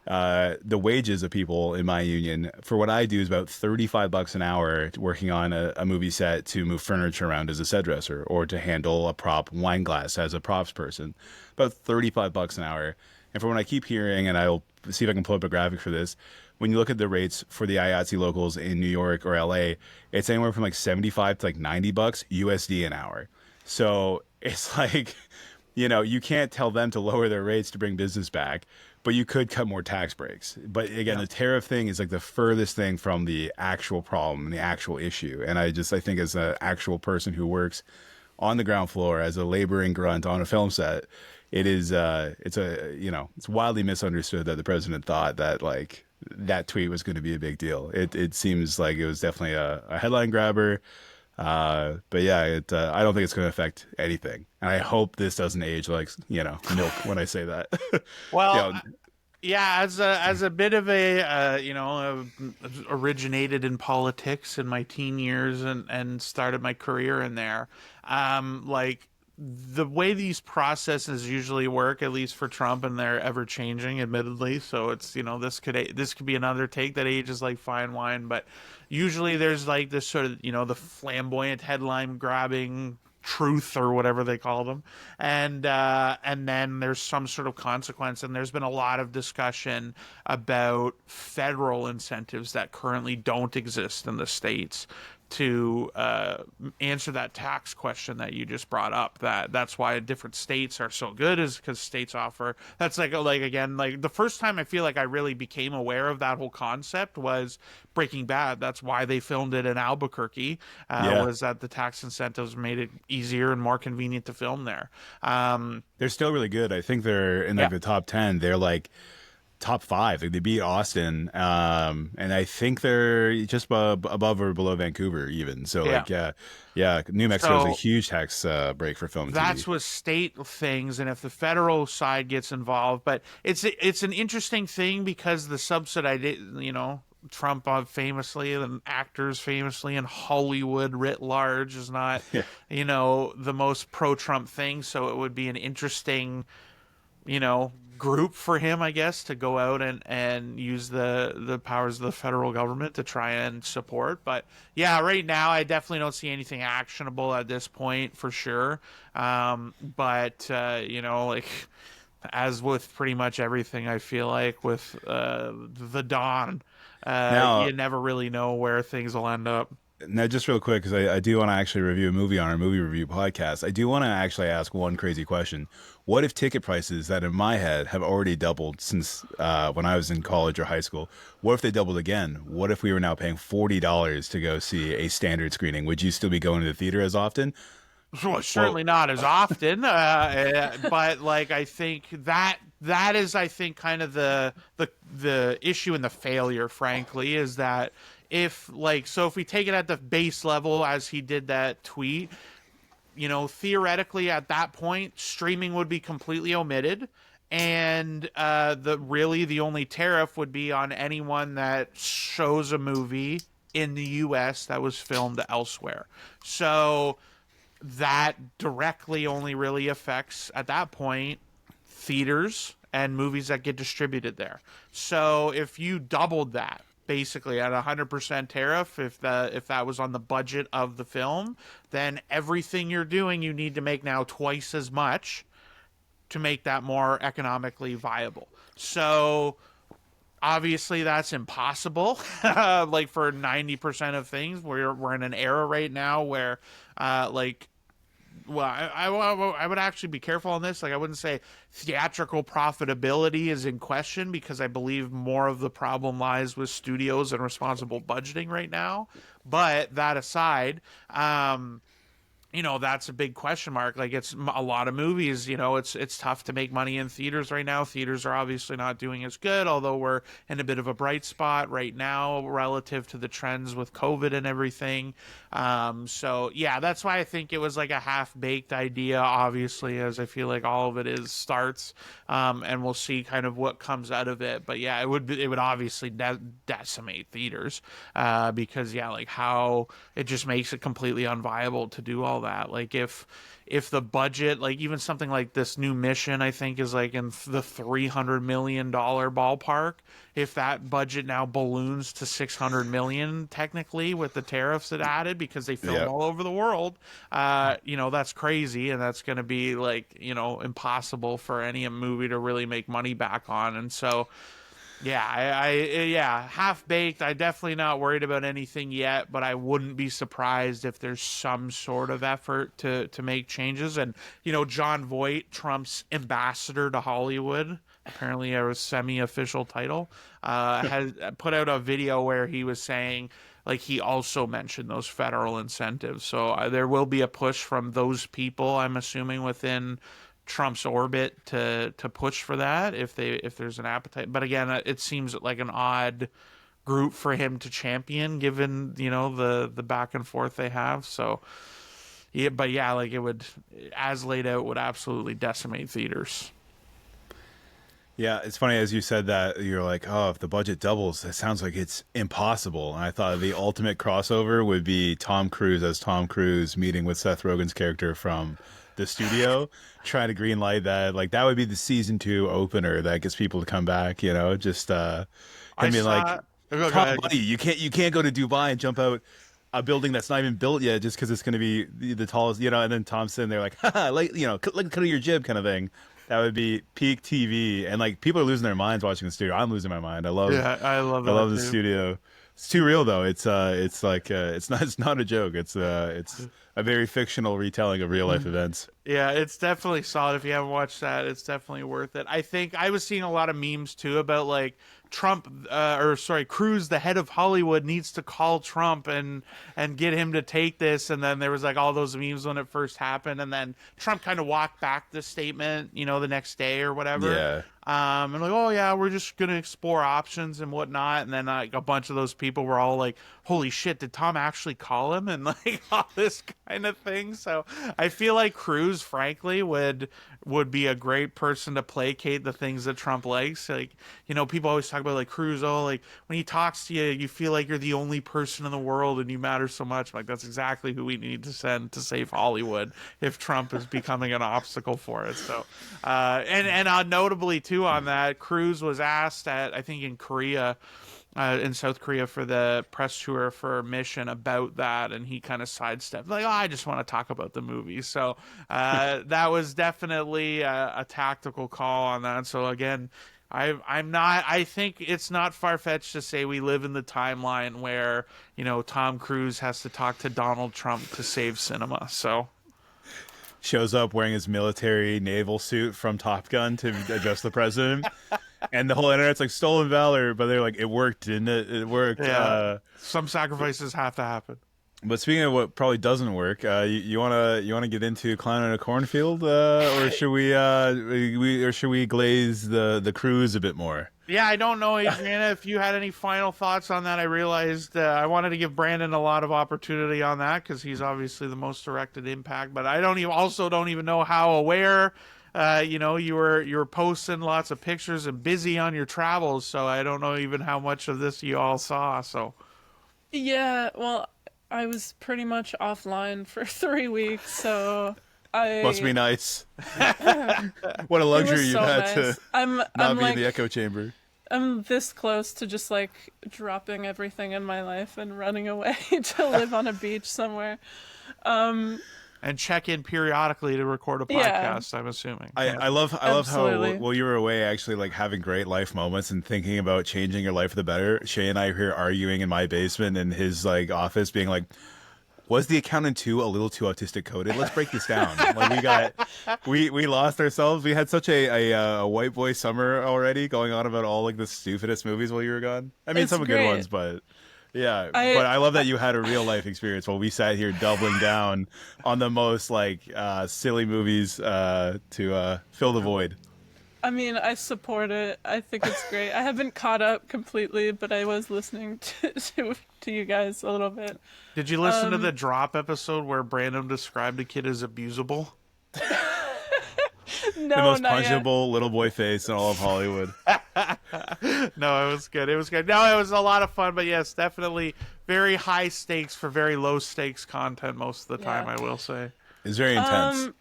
C: The wages of people in my union for what I do is about $35 an hour working on a movie set to move furniture around as a set dresser or to handle a prop wine glass as a props person. About $35 an hour. And from what I keep hearing, and I'll see if I can pull up a graphic for this, when you look at the rates for the IATSE locals in New York or LA, it's anywhere from like 75 to like $90 USD an hour. So it's like, you can't tell them to lower their rates to bring business back, but you could cut more tax breaks. But again, the tariff thing is like the furthest thing from the actual problem and the actual issue. And I think as an actual person who works on the ground floor as a laboring grunt on a film set, it's wildly misunderstood that the president thought that like that tweet was going to be a big deal. It seems like it was definitely a headline grabber. But yeah, I don't think it's going to affect anything. And I hope this doesn't age like, milk when I say that.
A: Well, yeah, as a bit of originated in politics in my teen years and started my career in there. Like the way these processes usually work, at least for Trump, and they're ever changing, admittedly. So it's, this could be another take that ages like fine wine, but usually there's like this sort of, the flamboyant headline grabbing truth or whatever they call them, and then there's some sort of consequence. And there's been a lot of discussion about federal incentives that currently don't exist in the states to answer that tax question that you just brought up. That's why different states are so good, is because states offer. That's like again, like the first time I feel like I really became aware of that whole concept was Breaking Bad. That's why they filmed it in Albuquerque. Was that the tax incentives made it easier and more convenient to film there.
C: They're still really good. I think they're in like the top 10. They're like top five. Like, they beat Austin, and I think they're just above or below Vancouver even. So
A: Yeah.
C: like, yeah, New Mexico is a
A: So
C: huge tax break for film and
A: that's
C: TV.
A: with state things, and if the federal side gets involved, but it's an interesting thing because the subsidy, you know, Trump famously and actors famously and Hollywood writ large is not,
C: Yeah.
A: you know, the most pro-Trump thing. So it would be an interesting, you know, group for him, I guess, to go out and use the powers of the federal government to try and support. But yeah, right now I definitely don't see anything actionable at this point for sure. But you know, like as with pretty much everything, I feel like with the Dawn,
C: Now,
A: you never really know where things will end up.
C: Now, just real quick, because I do want to actually review a movie on our movie review podcast. I do want to actually ask one crazy question. What if ticket prices that in my head have already doubled since when I was in college or high school? What if they doubled again? What if we were now paying $40 to go see a standard screening? Would you still be going to the theater as often?
A: Well, certainly not as often, but like I think that is, I think, kind of the issue and the failure, frankly, is that if like so if we take it at the base level as he did that tweet, you know, theoretically at that point streaming would be completely omitted, and the only tariff would be on anyone that shows a movie in the US that was filmed elsewhere. So that directly only really affects at that point theaters and movies that get distributed there. So if you doubled that basically at 100% tariff, if that was on the budget of the film, then everything you're doing you need to make now twice as much to make that more economically viable. So obviously that's impossible. Like for 90% of things, we're in an era right now where like well, I would actually be careful on this. Like, I wouldn't say theatrical profitability is in question because I believe more of the problem lies with studios and responsible budgeting right now. But that aside, you know, that's a big question mark. Like, it's a lot of movies, you know, it's tough to make money in theaters right now. Theaters are obviously not doing as good, although we're in a bit of a bright spot right now relative to the trends with COVID and everything. So yeah, that's why I think it was like a half-baked idea, obviously, as I feel like all of it is starts, and we'll see kind of what comes out of it. But yeah, it would obviously decimate theaters, because yeah, like how it just makes it completely unviable to do all that. Like if the budget, like even something like this new mission, I think is like in the $300 million ballpark. If that budget now balloons to 600 million, technically with the tariffs it added because they film all over the world, you know, that's crazy, and that's going to be like, you know, impossible for any movie to really make money back on. And so yeah, yeah, half baked. I definitely not worried about anything yet, but I wouldn't be surprised if there's some sort of effort to make changes. And you know, John Voight, Trump's ambassador to Hollywood, apparently a semi-official title, has put out a video where he was saying, like, he also mentioned those federal incentives. So there will be a push from those people, I'm assuming, within Trump's orbit to push for that if there's an appetite. But again, it seems like an odd group for him to champion given, you know, the back and forth they have. So yeah, but yeah, like it would, as laid out, would absolutely decimate theaters.
C: Yeah, it's funny as you said that you're like, oh, if the budget doubles, that sounds like it's impossible. And I thought the ultimate crossover would be Tom Cruise as Tom Cruise meeting with Seth Rogen's character from the studio, trying to green light that. Like that would be the season 2 opener that gets people to come back. You know, just him being like, Tom, buddy, you can't go to Dubai and jump out a building that's not even built yet just because it's going to be the tallest. You know, and then Tom's sitting there like, haha, like, you know, like cut your jib kind of thing. That would be peak TV, and like people are losing their minds watching the studio. I'm losing my mind. I love the studio. It's too real though. It's like it's not a joke. It's a very fictional retelling of real life events.
A: Yeah, it's definitely solid. If you haven't watched that, it's definitely worth it. I think I was seeing a lot of memes too about like Cruz, the head of Hollywood, needs to call Trump and get him to take this. And then there was like all those memes when it first happened, and then Trump kind of walked back the statement, the next day or whatever.
C: Yeah.
A: And like, oh yeah, we're just gonna explore options and whatnot. And then like a bunch of those people were all like, holy shit, did Tom actually call him? And like all this kind of thing. So I feel like Cruz, frankly, would be a great person to placate the things that Trump likes. Like, people always talk about like Cruz, oh, like when he talks to you, you feel like you're the only person in the world and you matter so much. Like that's exactly who we need to send to save Hollywood if Trump is becoming an obstacle for it. So, and notably too on that, Cruz was asked I think in South Korea for the press tour for Mission about that, and he kind of sidestepped like, oh, I just want to talk about the movie. So that was definitely a tactical call on that. So again, I think it's not far-fetched to say we live in the timeline where Tom Cruise has to talk to Donald Trump to save cinema. So
C: shows up wearing his military naval suit from Top Gun to address the president. And the whole internet's like stolen valor, but they're like, it worked, didn't it? It worked.
A: Yeah. Some sacrifices have to happen.
C: But speaking of what probably doesn't work, you wanna get into clowning a cornfield, or should we glaze the cruise a bit more?
A: Yeah, I don't know, Adriana, if you had any final thoughts on that. I realized I wanted to give Brandon a lot of opportunity on that because he's obviously the most directed impact. But I don't even know how aware. You were posting lots of pictures and busy on your travels, so I don't know even how much of this you all saw. So
B: Yeah, well, I was pretty much offline for 3 weeks, so
C: must be nice. What a luxury you had
B: nice.
C: to
B: I'm
C: not be
B: like,
C: in the echo chamber.
B: I'm this close to just like dropping everything in my life and running away to live on a beach somewhere.
A: And check in periodically to record a podcast. I'm assuming.
C: I love
B: Absolutely.
C: how while you were away, actually like having great life moments and thinking about changing your life for the better. Shay and I are here arguing in my basement in his like office, being like, was the accountant too a little too autistic coded? Let's break this down. Like we lost ourselves. We had such a white boy summer already going on about all like the stupidest movies while you were gone. I mean,
B: It's
C: some
B: great.
C: good ones, but yeah. But I love that you had a real life experience while we sat here doubling down on the most like silly movies to fill the void.
B: I mean, I support it. I think it's great. I haven't caught up completely, but I was listening to you guys a little bit.
A: Did you listen to the Drop episode where Brandon described a kid as abusable?
B: No,
C: The most
B: not yet.
C: punchable little boy face in all of Hollywood.
A: No, it was good. It was good. No, it was a lot of fun, but yes, definitely very high stakes for very low stakes content most of the time,
B: Yeah.
A: I will say.
C: It's very intense.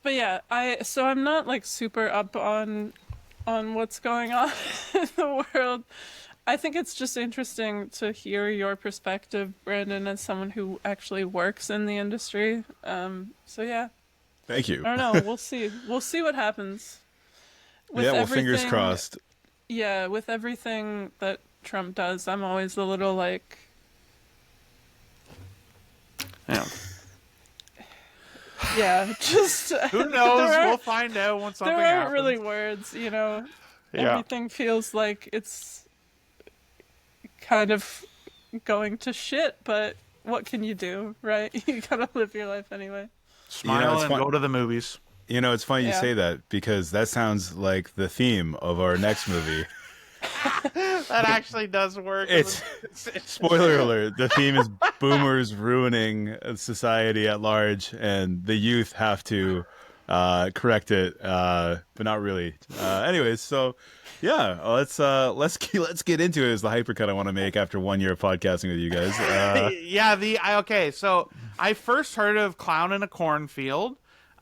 B: But yeah, I'm not like super up on what's going on in the world. I think it's just interesting to hear your perspective, Brandon, as someone who actually works in the industry. So yeah,
C: Thank you.
B: I don't know. We'll see. We'll see what happens.
C: Yeah, well, fingers
B: everything-
C: crossed.
B: Yeah, with everything that Trump does, I'm always a little like,
A: Yeah.
B: yeah, just
A: Who knows? We'll find out once something
B: there aren't
A: happens.
B: really words,
A: Yeah.
B: Everything feels like it's kind of going to shit, but what can you do, right? You gotta live your life anyway.
A: Smile
C: it's
A: and
C: fun-
A: go to the movies.
C: You know, it's funny you
B: Yeah.
C: say that because that sounds like the theme of our next movie.
A: That actually does work.
C: It's spoiler alert. The theme is boomers ruining society at large, and the youth have to correct it, but not really. Anyways, so yeah, let's get into it. Is the hypercut I want to make after 1 year of podcasting with you guys?
A: Okay. So I first heard of Clown in a Cornfield.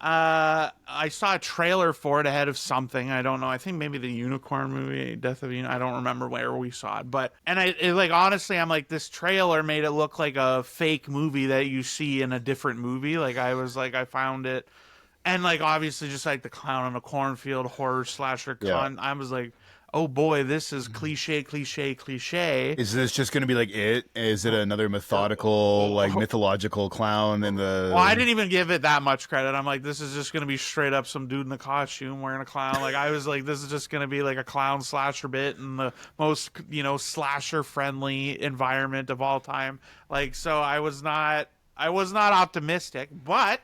A: I saw a trailer for it ahead of something. I don't know. I think maybe the Unicorn movie, Death of I don't remember where we saw it, but honestly, I'm like, this trailer made it look like a fake movie that you see in a different movie. Like I found it, and like obviously just like the Clown in a Cornfield horror slasher.
C: Yeah.
A: I was like, oh boy, this is cliche, cliche, cliche.
C: Is this just going to be like it? Is it another methodical, like mythological clown in the?
A: Well, I didn't even give it that much credit. I'm like, this is just gonna be straight up some dude in a costume wearing a clown. Like I was like, this is just gonna be like a clown slasher bit in the most, slasher friendly environment of all time. Like, so I was not optimistic, but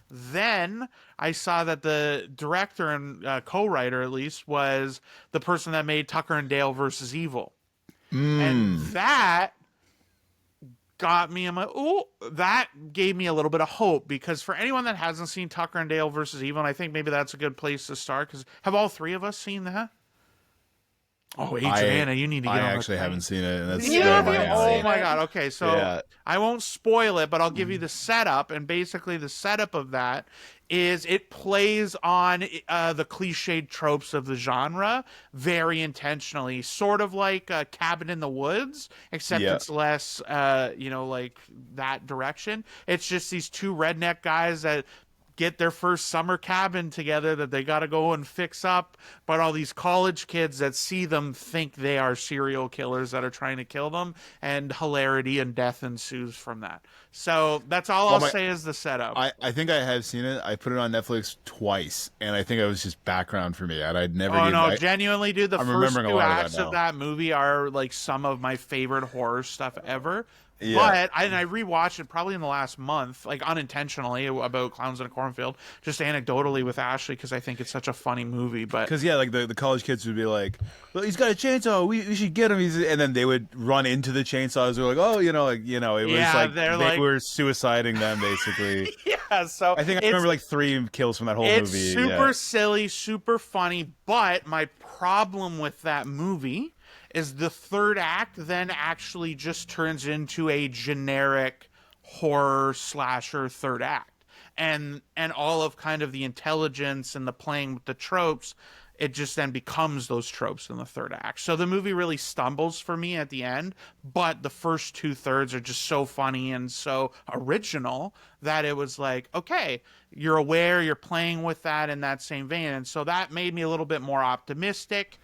A: then I saw that the director and co-writer, at least, was the person that made Tucker and Dale versus Evil, and that got me. I'm like, oh, that gave me a little bit of hope, because for anyone that hasn't seen Tucker and Dale versus Evil, and I think maybe that's a good place to start, because have all three of us seen that? Oh, Adriana, you need to get on
C: I
A: the
C: actually
A: train.
C: haven't seen it. And that's
A: Yeah,
C: my
A: oh
C: alley.
A: my god. Okay, so
C: Yeah.
A: I won't spoil it, but I'll give you the setup. And basically, the setup of that is it plays on the cliched tropes of the genre very intentionally, sort of like Cabin in the Woods, except
C: Yeah.
A: it's less, like that direction. It's just these two redneck guys that get their first summer cabin together that they got to go and fix up, but all these college kids that see them think they are serial killers that are trying to kill them, and hilarity and death ensues from that. So that's all I'll say is the setup.
C: I think I have seen it. I put it on Netflix twice, and I think it was just background for me. And I'd never.
A: Genuinely, dude, the
C: I'm
A: first
C: remembering a
A: two
C: lot of that
A: acts
C: now.
A: of that movie are like some of my favorite horror stuff ever.
C: Yeah.
A: But I rewatched it probably in the last month, like unintentionally, about Clowns in a Cornfield, just anecdotally with Ashley, because I think it's such a funny movie. But
C: Because like the college kids would be like, "Well, he's got a chainsaw. We should get him." And then they would run into the chainsaws. They're like, "Oh, it was
A: Yeah,
C: like
A: they're
C: they
A: like-
C: were suiciding them basically."
A: yeah, so
C: I think I remember like 3 kills from that whole
A: it's
C: movie.
A: super silly, super funny. But my problem with that movie is the third act then actually just turns into a generic horror slasher third act, and all of kind of the intelligence and the playing with the tropes, it just then becomes those tropes in the third act. So the movie really stumbles for me at the end, but the first 2/3 are just so funny and so original that it was like, okay, you're aware, you're playing with that in that same vein. And so that made me a little bit more optimistic.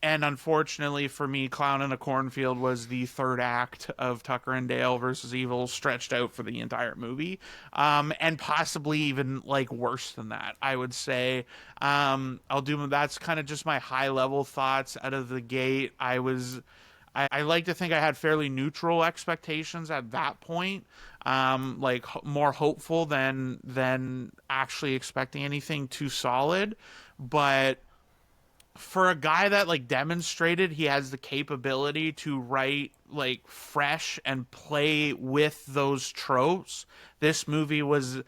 A: And unfortunately for me, Clown in a Cornfield was the third act of Tucker and Dale versus Evil, stretched out for the entire movie, and possibly even like worse than that, I would say. That's kind of just my high level thoughts out of the gate. I like to think I had fairly neutral expectations at that point, more hopeful than actually expecting anything too solid, but for a guy that like demonstrated he has the capability to write like fresh and play with those tropes, this movie was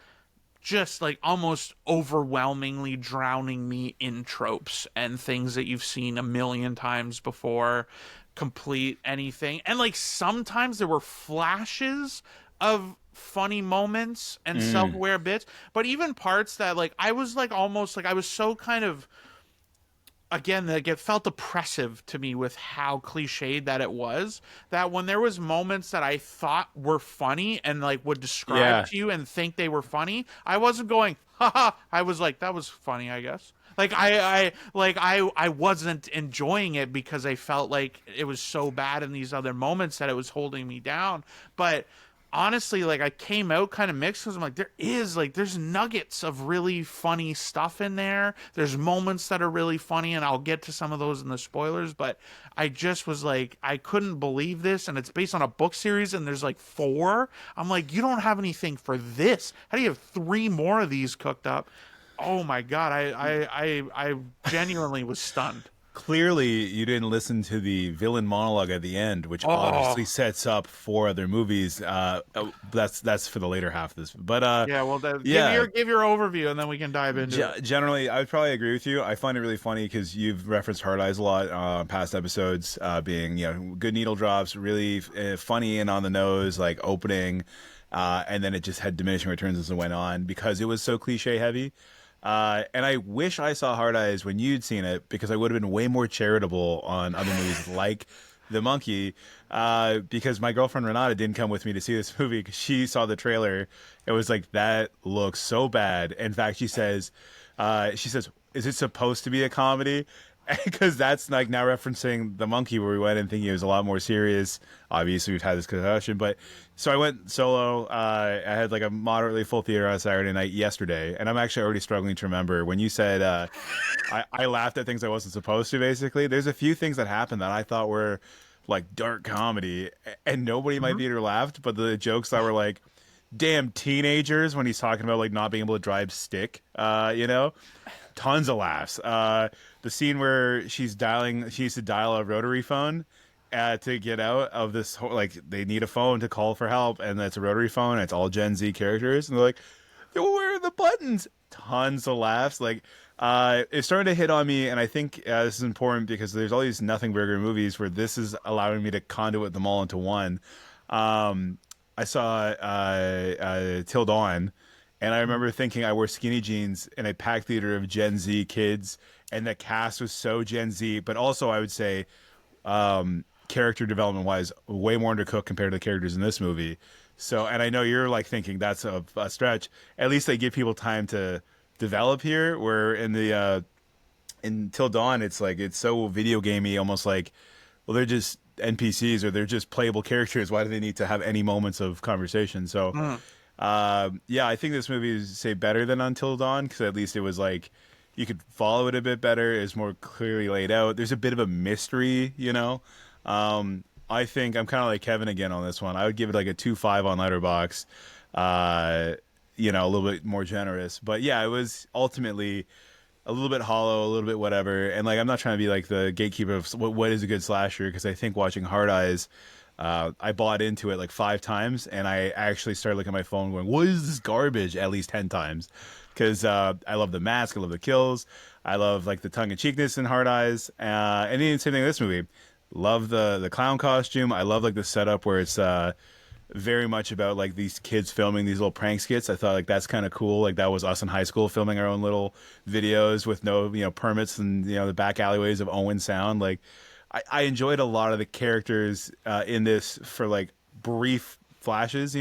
A: just like almost overwhelmingly drowning me in tropes and things that you've seen a million times before complete anything. And like sometimes there were flashes of funny moments and self-aware bits, but even parts that like I was like almost like I was so kind of, again, like it felt oppressive to me with how cliched that it was, that when there was moments that I thought were funny and like would describe to you and think they were funny, I wasn't going haha. I was like, that was funny, I guess. Like I wasn't enjoying it because I felt like it was so bad in these other moments that it was holding me down. But honestly, like I came out kind of mixed, because I'm like, there's nuggets of really funny stuff in there. There's moments that are really funny, and I'll get to some of those in the spoilers, but I just was like, I couldn't believe this, and it's based on a book series, and there's like 4. I'm like, you don't have anything for this. How do you have 3 more of these cooked up? Oh my god, I genuinely was stunned.
C: Clearly, you didn't listen to the villain monologue at the end, which obviously sets up 4 other movies. That's for the later half of this. But
A: give your overview, and then we can dive into it.
C: Generally, I would probably agree with you. I find it really funny because you've referenced Hard Eyes a lot on past episodes, being good needle drops, really funny and on the nose, like opening, and then it just had diminishing returns as it went on because it was so cliche heavy. And I wish I saw Hard Eyes when you'd seen it, because I would have been way more charitable on other movies like The Monkey, because my girlfriend Renata didn't come with me to see this movie because she saw the trailer. It was like, that looks so bad. In fact, she says, is it supposed to be a comedy? because that's like now referencing the monkey where we went and thinking it was a lot more serious. Obviously, we've had this discussion, but so I went solo. I had like a moderately full theater on Saturday night yesterday, and I'm actually already struggling to remember when you said I laughed at things I wasn't supposed to. Basically, there's a few things that happened that I thought were like dark comedy, and nobody in my theater laughed, but the jokes that were like damn teenagers when he's talking about like not being able to drive stick, tons of laughs. The scene where she used to dial a rotary phone to get out of this like they need a phone to call for help, and that's a rotary phone. And it's all Gen Z characters, and they're like, "Where are the buttons?" Tons of laughs. Like, it's starting to hit on me, and I think this is important because there's all these nothing burger movies where this is allowing me to conduit them all into one. I saw Till Dawn, and I remember thinking I wore skinny jeans in a packed theater of Gen Z kids, and the cast was so Gen Z, but also I would say character development wise, way more undercooked compared to the characters in this movie. So, and I know you're like thinking that's a stretch. At least they give people time to develop here. Where in the in Till Dawn, it's like it's so video gamey, almost like, well, they're just NPCs or they're just playable characters. Why do they need to have any moments of conversation? So, yeah, I think this movie is say better than Until Dawn because at least it was like you could follow it a bit better. It's more clearly laid out. There's a bit of a mystery, I think I'm kind of like Kevin again on this one. I would give it like a 2.5 on Letterboxd. A little bit more generous, but yeah, it was ultimately a little bit hollow, a little bit whatever. And like, I'm not trying to be like the gatekeeper of what is a good slasher because I think watching Hard Eyes, I bought into it like 5 times, and I actually started looking at my phone going, "What is this garbage?" at least 10 times because I love the mask, I love the kills, I love like the tongue in cheekness in Hard Eyes, and even same thing in this movie. Love the clown costume. I love like the setup where it's very much about like these kids filming these little prank skits. I thought like that's kind of cool. Like that was us in high school filming our own little videos with no permits and the back alleyways of Owen Sound. Like I enjoyed a lot of the characters in this for like brief flashes,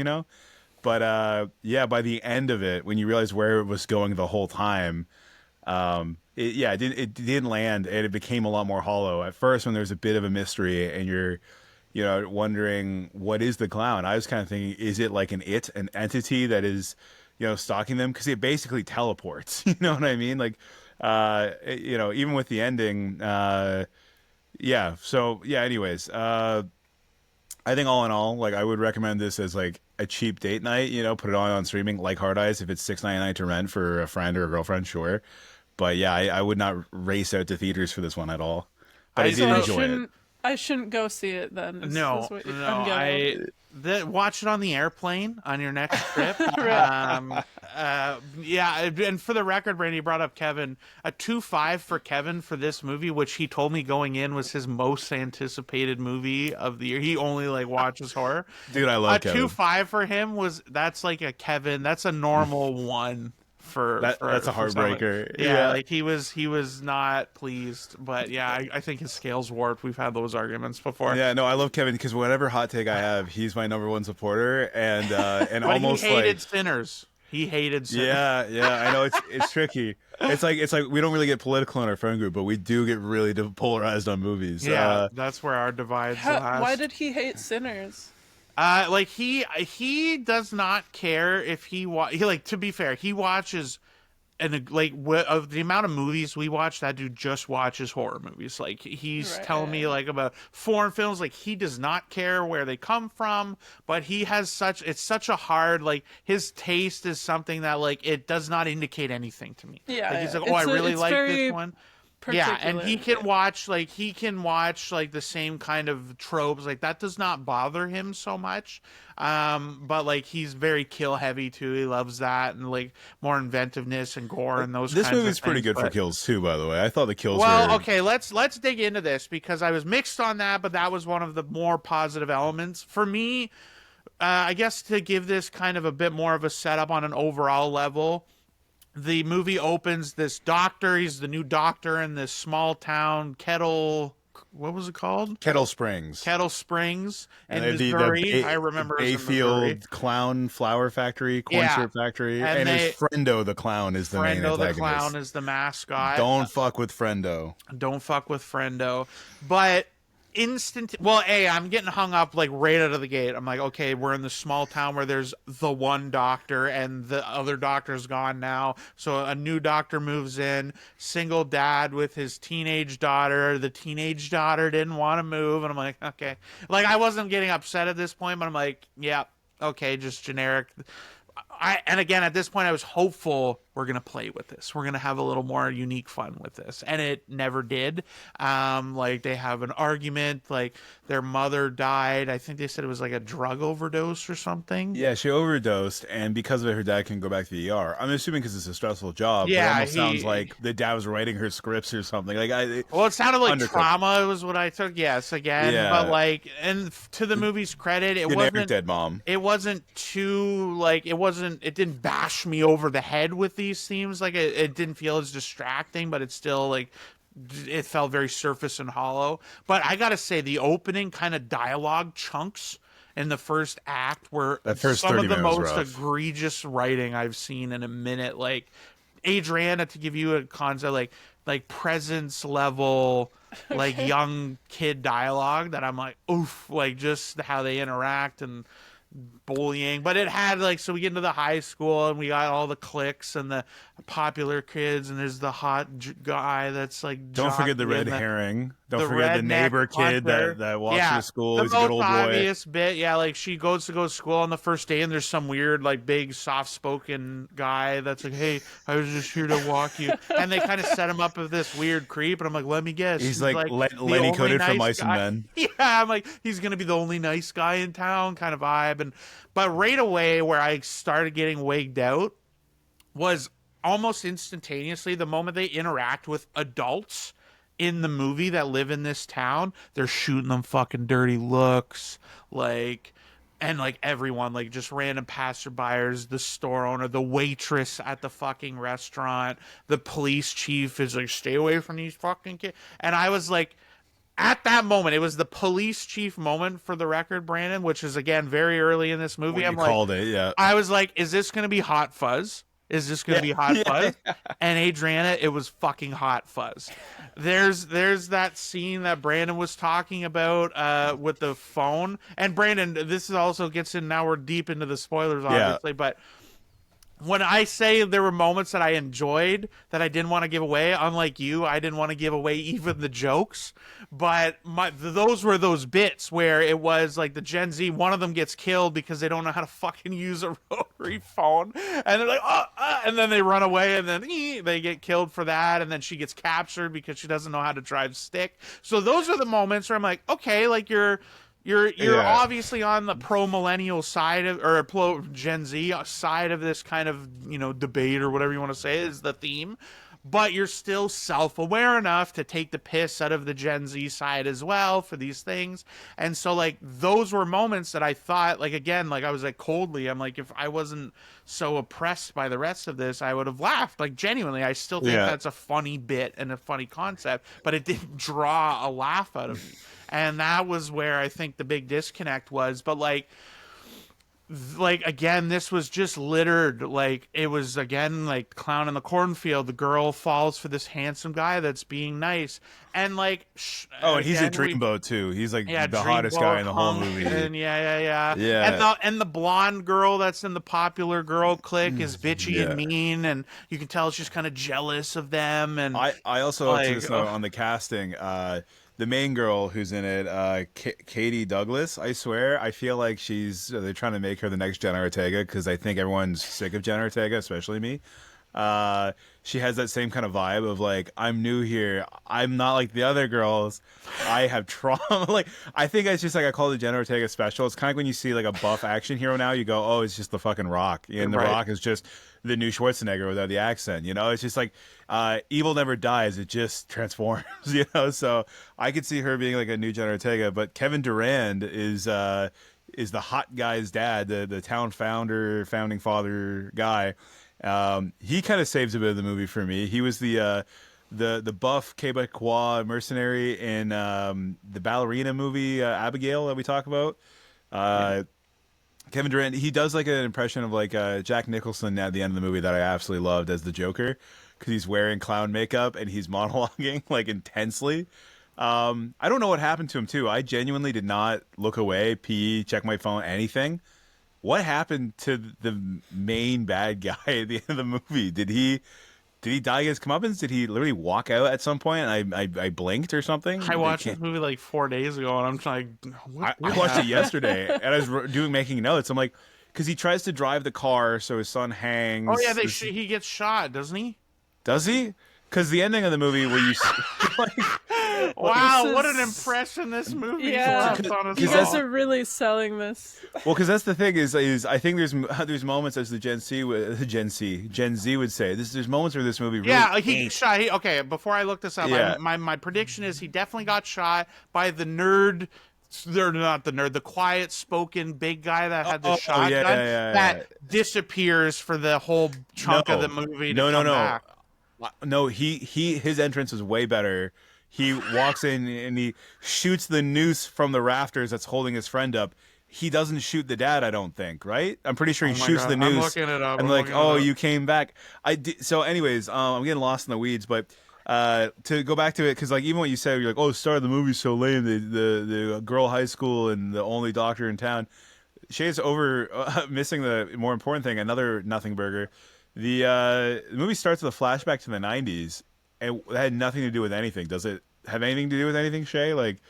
C: But yeah, by the end of it, when you realize where it was going the whole time, it didn't land, and it became a lot more hollow. At first, when there's a bit of a mystery and you're wondering what is the clown, I was kind of thinking, is it like an entity that is stalking them, because it basically teleports. You know what I mean? Like even with the ending, so yeah, anyways, I think all in all, like I would recommend this as like a cheap date night, put it on streaming like Hard Eyes. If it's $6.99 to rent for a friend or a girlfriend, sure. But yeah, I would not race out to theaters for this one at all. But I did enjoy it.
B: I shouldn't go see it then.
A: No. Watch it on the airplane on your next trip. Yeah, and for the record, Brandy, you brought up Kevin. A 2.5 for Kevin for this movie, which he told me going in was his most anticipated movie of the year. He only like watches horror.
C: Dude, I love Kevin.
A: 2.5 for him that's like a Kevin. That's a normal one. That's a heartbreaker. Yeah, like he was not pleased, but yeah, I think his scale's warped. We've had those arguments before.
C: Yeah, no, I love Kevin because whatever hot take I have, he's my number one supporter, and
A: but
C: almost
A: he hated Sinners. He hated Sinners.
C: Yeah, I know it's tricky. It's like we don't really get political in our friend group, but we do get really polarized on movies.
A: Yeah, that's where our divides last.
B: Why did he hate Sinners?
A: Like he does not care if to be fair, he watches, and like of the amount of movies we watch, that dude just watches horror movies. Like he's telling me like about foreign films, like he does not care where they come from, but he has it's such a hard, like his taste is something that like it does not indicate anything to me.
B: Yeah,
A: like, he's like, I really like this one.
B: Yeah,
A: and he can watch like the same kind of tropes, like that does not bother him so much. But like he's very kill heavy too. He loves that and like more inventiveness and gore and those.
C: This
A: kinds
C: movie's
A: of
C: pretty
A: things,
C: good for kills too, by the way. I thought the kills.
A: Okay, let's dig into this because I was mixed on that, but that was one of the more positive elements for me. I guess to give this kind of a bit more of a setup on an overall level. The movie opens this doctor. He's the new doctor in this small town, Kettle what was it called?
C: Kettle Springs.
A: Kettle Springs in
C: And they
A: Missouri. I remember it was in Missouri.
C: Bayfield Clown Flower Factory, corn
A: Yeah,
C: syrup factory,
A: and
C: and it's Friendo the clown is the main
A: Friendo the
C: antagonist.
A: clown is the mascot.
C: Don't fuck with Friendo.
A: Don't fuck with Friendo. But well, I'm getting hung up like right out of the gate. I'm like, okay, we're in the small town where there's the one doctor and the other doctor's gone now. So a new doctor moves in, single dad with his teenage daughter. The teenage daughter didn't want to move. And I'm like, okay. Like, I wasn't getting upset at this point, but I'm like, yeah, okay, just generic. And again, at this point, I was hopeful we're going to play with this. We're going to have a little more unique fun with this. And it never did. Like, they have an argument. Like, their mother died. I think they said it was like a drug overdose or something.
C: Yeah, she overdosed, and because of it, her dad can go back to the ER. I'm assuming because it's a stressful job.
A: Yeah,
C: but it almost sounds like the dad was writing her scripts or something. Like,
A: well, it sounded like trauma was what I took. Yes, again,
C: yeah.
A: But like, and to the movie's credit, it wasn't
C: dead mom.
A: It wasn't too like it didn't bash me over the head with these themes. Like, it didn't feel as distracting, but it's still like. It felt very surface and hollow. But I gotta say, the opening kind of dialogue chunks in the first act were some of the most egregious writing I've seen in a minute. Like, Adriana, to give you a concept, like presence level, like young kid dialogue that I'm like, oof, like just how they interact and bullying. But it had like, so we get into the high school and we got all the cliques and the popular kids, and there's the hot guy that's like,
C: don't forget the red herring. Don't forget the neighbor kid that walks to school. He's a good old boy. The most obvious
A: bit, yeah, like she goes to school on the first day, and there's some weird, like, big, soft-spoken guy that's like, hey, I was just here to walk you. And they kind of set him up as this weird creep, and I'm like, let me guess.
C: He's like Lenny Coded from Mice and Men.
A: Yeah, I'm like, he's going to be the only nice guy in town kind of vibe. But right away, where I started getting wigged out was almost instantaneously the moment they interact with adults in the movie that live in this town. They're shooting them fucking dirty looks, like, and like everyone, like just random passerbyers, the store owner, the waitress at the fucking restaurant, the police chief is like, stay away from these fucking kids. And I was like, at that moment, it was the police chief moment, for the record, Brandon, which is again very early in this movie.
C: I'm like, called it, yeah.
A: I was like, is this going to be Hot Fuzz? Is this going to be Hot Fuzz? And Adriana, it was fucking Hot Fuzz. There's that scene that Brandon was talking about with the phone. And Brandon, this is also gets in, now we're deep into the spoilers, obviously, but when I say there were moments that I enjoyed that I didn't want to give away, unlike you, I didn't want to give away even the jokes. But those were those bits where it was like the Gen Z, one of them gets killed because they don't know how to fucking use a rotary phone. And they're like, and then they run away, and then they get killed for that. And then she gets captured because she doesn't know how to drive stick. So those are the moments where I'm like, okay, like you're obviously on the pro-millennial side of, or pro-Gen Z side of this kind of, debate or whatever you want to say is the theme. But you're still self-aware enough to take the piss out of the Gen Z side as well for these things. And so, like, those were moments that I thought, like, again, like, I was like, coldly, I'm like, if I wasn't so oppressed by the rest of this, I would have laughed. Like, genuinely, I still think that's a funny bit and a funny concept, but it didn't draw a laugh out of me. And that was where I think the big disconnect was. But like again, this was just littered. Like, it was again like Clown in the Cornfield. The girl falls for this handsome guy that's being nice, and like
C: and he's a dreamboat too. He's like the hottest guy in the whole movie.
A: And and the blonde girl that's in the popular girl clique is bitchy and mean, and you can tell she's kind of jealous of them. And
C: I also like, on the casting. The main girl who's in it, Katie Douglas, I swear, I feel like they're trying to make her the next Jenna Ortega, because I think everyone's sick of Jenna Ortega, especially me. She has that same kind of vibe of like, I'm new here. I'm not like the other girls. I have trauma. Like, I think it's just like, I call it the Jenna Ortega special. It's kind of like when you see like a buff action hero now, you go, oh, it's just the fucking Rock. And the Rock is just the new Schwarzenegger without the accent. It's just like, evil never dies. It just transforms, So I could see her being like a new Jenna Ortega, but Kevin Durand is the hot guy's dad, the town founding father guy. He kind of saves a bit of the movie for me. He was the the buff Quebecois mercenary in the ballerina movie Abigail that we talk about. Kevin Durant, he does like an impression of like Jack Nicholson at the end of the movie that I absolutely loved as the Joker because he's wearing clown makeup and he's monologuing like intensely. I don't know what happened to him too. I genuinely did not look away, pee, check my phone, anything. What happened to the main bad guy at the end of the movie? Did he die his comeuppance? Did he literally walk out at some point and I blinked or something?
A: I watched this movie like 4 days ago, and I'm like,
C: I watched it yesterday, and I was making notes. I'm like, because he tries to drive the car, so his son hangs.
A: oh yeah, he gets shot, doesn't he?
C: Does he? Because the ending of the movie where you like,
A: wow, what an impression this movie left on us
B: you
A: all.
B: guys are really selling this.
C: well, because that's the thing is I think there's moments as the Gen Z would say there's moments where this movie really
A: he shot. Okay, before I look this up, my prediction is he definitely got shot by the nerd. They're not the nerd, the quiet-spoken big guy that had the shotgun that disappears for the whole chunk of the movie. Back.
C: No, his entrance was way better. He walks in and he shoots the noose from the rafters that's holding his friend up. He doesn't shoot the dad, I don't think, right? I'm pretty sure he shoots the noose.
A: I'm looking it up.
C: And like, oh, you came back. So anyways, I'm getting lost in the weeds, but to go back to it, because like even what you said, you're like, oh, the start of the movie's so lame. The girl high school and the only doctor in town. Shay's missing the more important thing, another nothing burger. The movie starts with a flashback to the 90s, and it had nothing to do with anything. Does it have anything to do with anything, Shay? Like,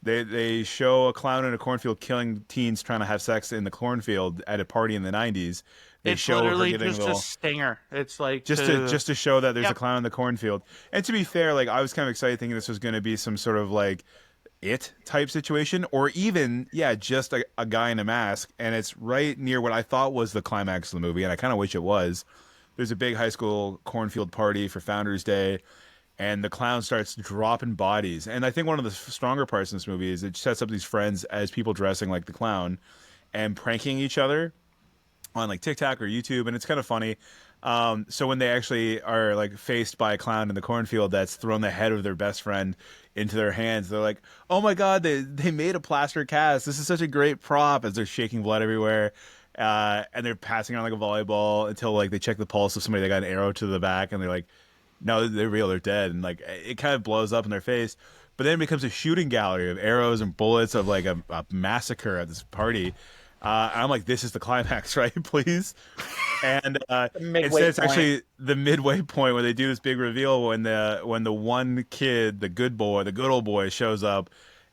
C: they show a clown in a cornfield killing teens trying to have sex in the cornfield at a party in the 90s.
A: It's literally just a stinger. It's like
C: just to show that there's a clown in the cornfield. And to be fair, like I was kind of excited thinking this was going to be some sort of like It type situation, or even just a guy in a mask. And it's right near what I thought was the climax of the movie, and I kind of wish it was. There's a big high school cornfield party for Founders Day, and the clown starts dropping bodies. And I think one of the stronger parts in this movie is it sets up these friends as people dressing like the clown and pranking each other on like TikTok or YouTube, and it's kind of funny. So when they actually are like faced by a clown in the cornfield that's thrown the head of their best friend into their hands, they're like, "Oh my god, they made a plaster cast. This is such a great prop!" As they're shaking blood everywhere. And they're passing around like a volleyball until like they check the pulse of somebody that got an arrow to the back, and they're like, no, they're real, they're dead, and like it kind of blows up in their face. But then it becomes a shooting gallery of arrows and bullets of like a massacre at this party. And I'm like, this is the climax, right? Please. And instead, it's actually the midway point where they do this big reveal when the one kid, the good old boy, shows up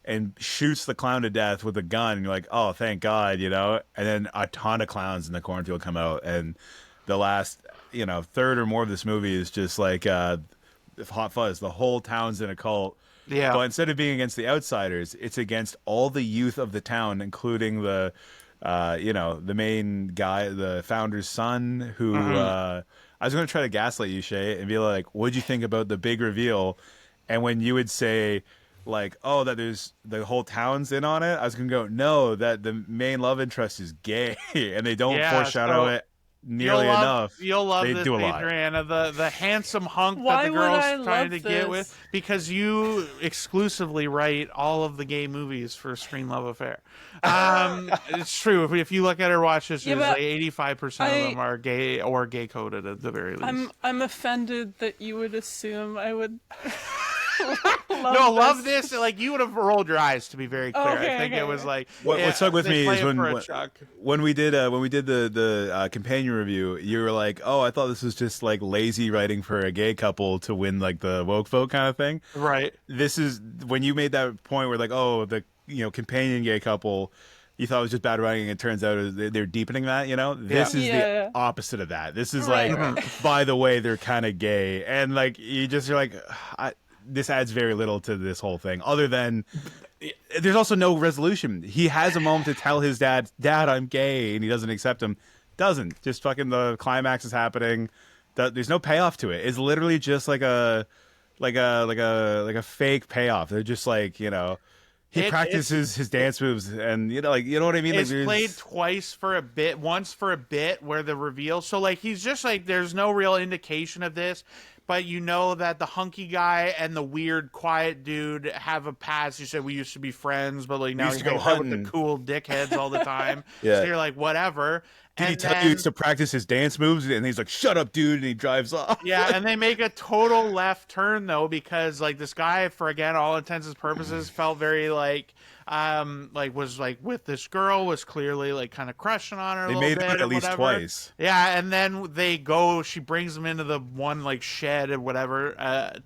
C: and shoots the clown to death with a gun, and you're like, oh, thank God, you know? And then a ton of clowns in the cornfield come out, and the last, third or more of this movie is just like hot fuzz. The whole town's in a cult.
A: Yeah.
C: But instead of being against the outsiders, it's against all the youth of the town, including the main guy, the founder's son, who I was going to try to gaslight you, Shay, and be like, what'd you think about the big reveal? And when you would say, like, oh, that there's the whole town's in on it, I was gonna go, no, that the main love interest is gay, and they don't foreshadow it nearly enough.
A: You'll love
C: they
A: this,
C: do a lot.
A: Adriana, the handsome hunk
B: Why
A: that the
B: would
A: girl's
B: I
A: trying to
B: love
A: get
B: this?
A: with, because you exclusively write all of the gay movies for Screen Love Affair. It's true. If you look at her watch history, like 85% of them are gay or gay coded at the very least.
B: I'm offended that you would assume I would.
A: love this. Like, you would have rolled your eyes, to be very clear.
B: Okay,
A: I think it was like
C: what stuck with me is when we did the companion review, you were like, oh, I thought this was just like lazy writing for a gay couple to win like the woke vote kind of thing.
A: Right.
C: This is when you made that point where like, oh, the companion gay couple, you thought it was just bad writing, and it turns out they're deepening that, This is the opposite of that. This is like, by the way, they're kind of gay. And like, you're like, this adds very little to this whole thing, other than there's also no resolution. He has a moment to tell his dad, I'm gay, and he doesn't accept him. Doesn't. Just fucking the climax is happening. There's no payoff to it. It's literally just like a fake payoff. They're just like, he practices his dance moves, and you know what I mean.
A: It's
C: like,
A: played twice for a bit, once for a bit where the reveal. So like, he's just like, there's no real indication of this, but you know that the hunky guy and the weird quiet dude have a past. You said we used to be friends, but like now
C: used
A: he
C: to go
A: hangs out with the
C: hunting.
A: cool dickheads all the time.
C: Yeah.
A: So you're like, whatever.
C: Did he
A: And
C: tell you he
A: then,
C: used to practice his dance moves? And he's like, shut up, dude. And he drives off.
A: yeah, and they make a total left turn though, because like this guy, for again all intents and purposes, felt very like was like with this girl, was clearly like kind of crushing on her a
C: They
A: little
C: made
A: bit
C: it at
A: or
C: least
A: whatever.
C: twice.
A: Yeah, and then she brings him into the one like shed or whatever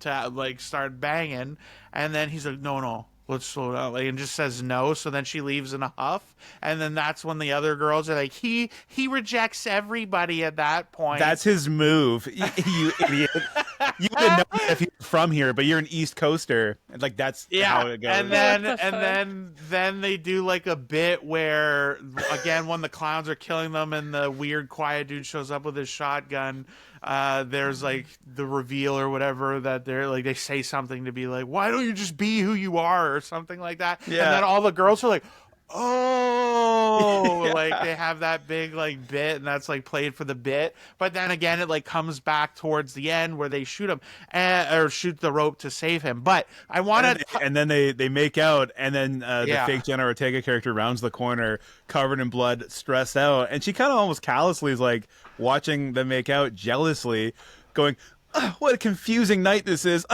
A: to like start banging, and then he's like, no, let's slow down, like, and just says no. So then she leaves in a huff, and then that's when the other girls are like, he rejects everybody at that point.
C: That's his move, you idiot. You wouldn't know if you're from here, but you're an East Coaster. Like that's how it goes.
A: And then they do like a bit where again when the clowns are killing them and the weird quiet dude shows up with his shotgun, there's like the reveal or whatever that they're like, they say something to be like, why don't you just be who you are or something like that.
C: Yeah.
A: And then all the girls are like, oh, like they have that big like bit, and that's like played for the bit. But then again, it like comes back towards the end where they shoot him or shoot the rope to save him. But I want to,
C: and then they make out, and then the fake Jenna Ortega character rounds the corner, covered in blood, stressed out, and she kind of almost callously is like watching them make out jealously, going, what a confusing night this is.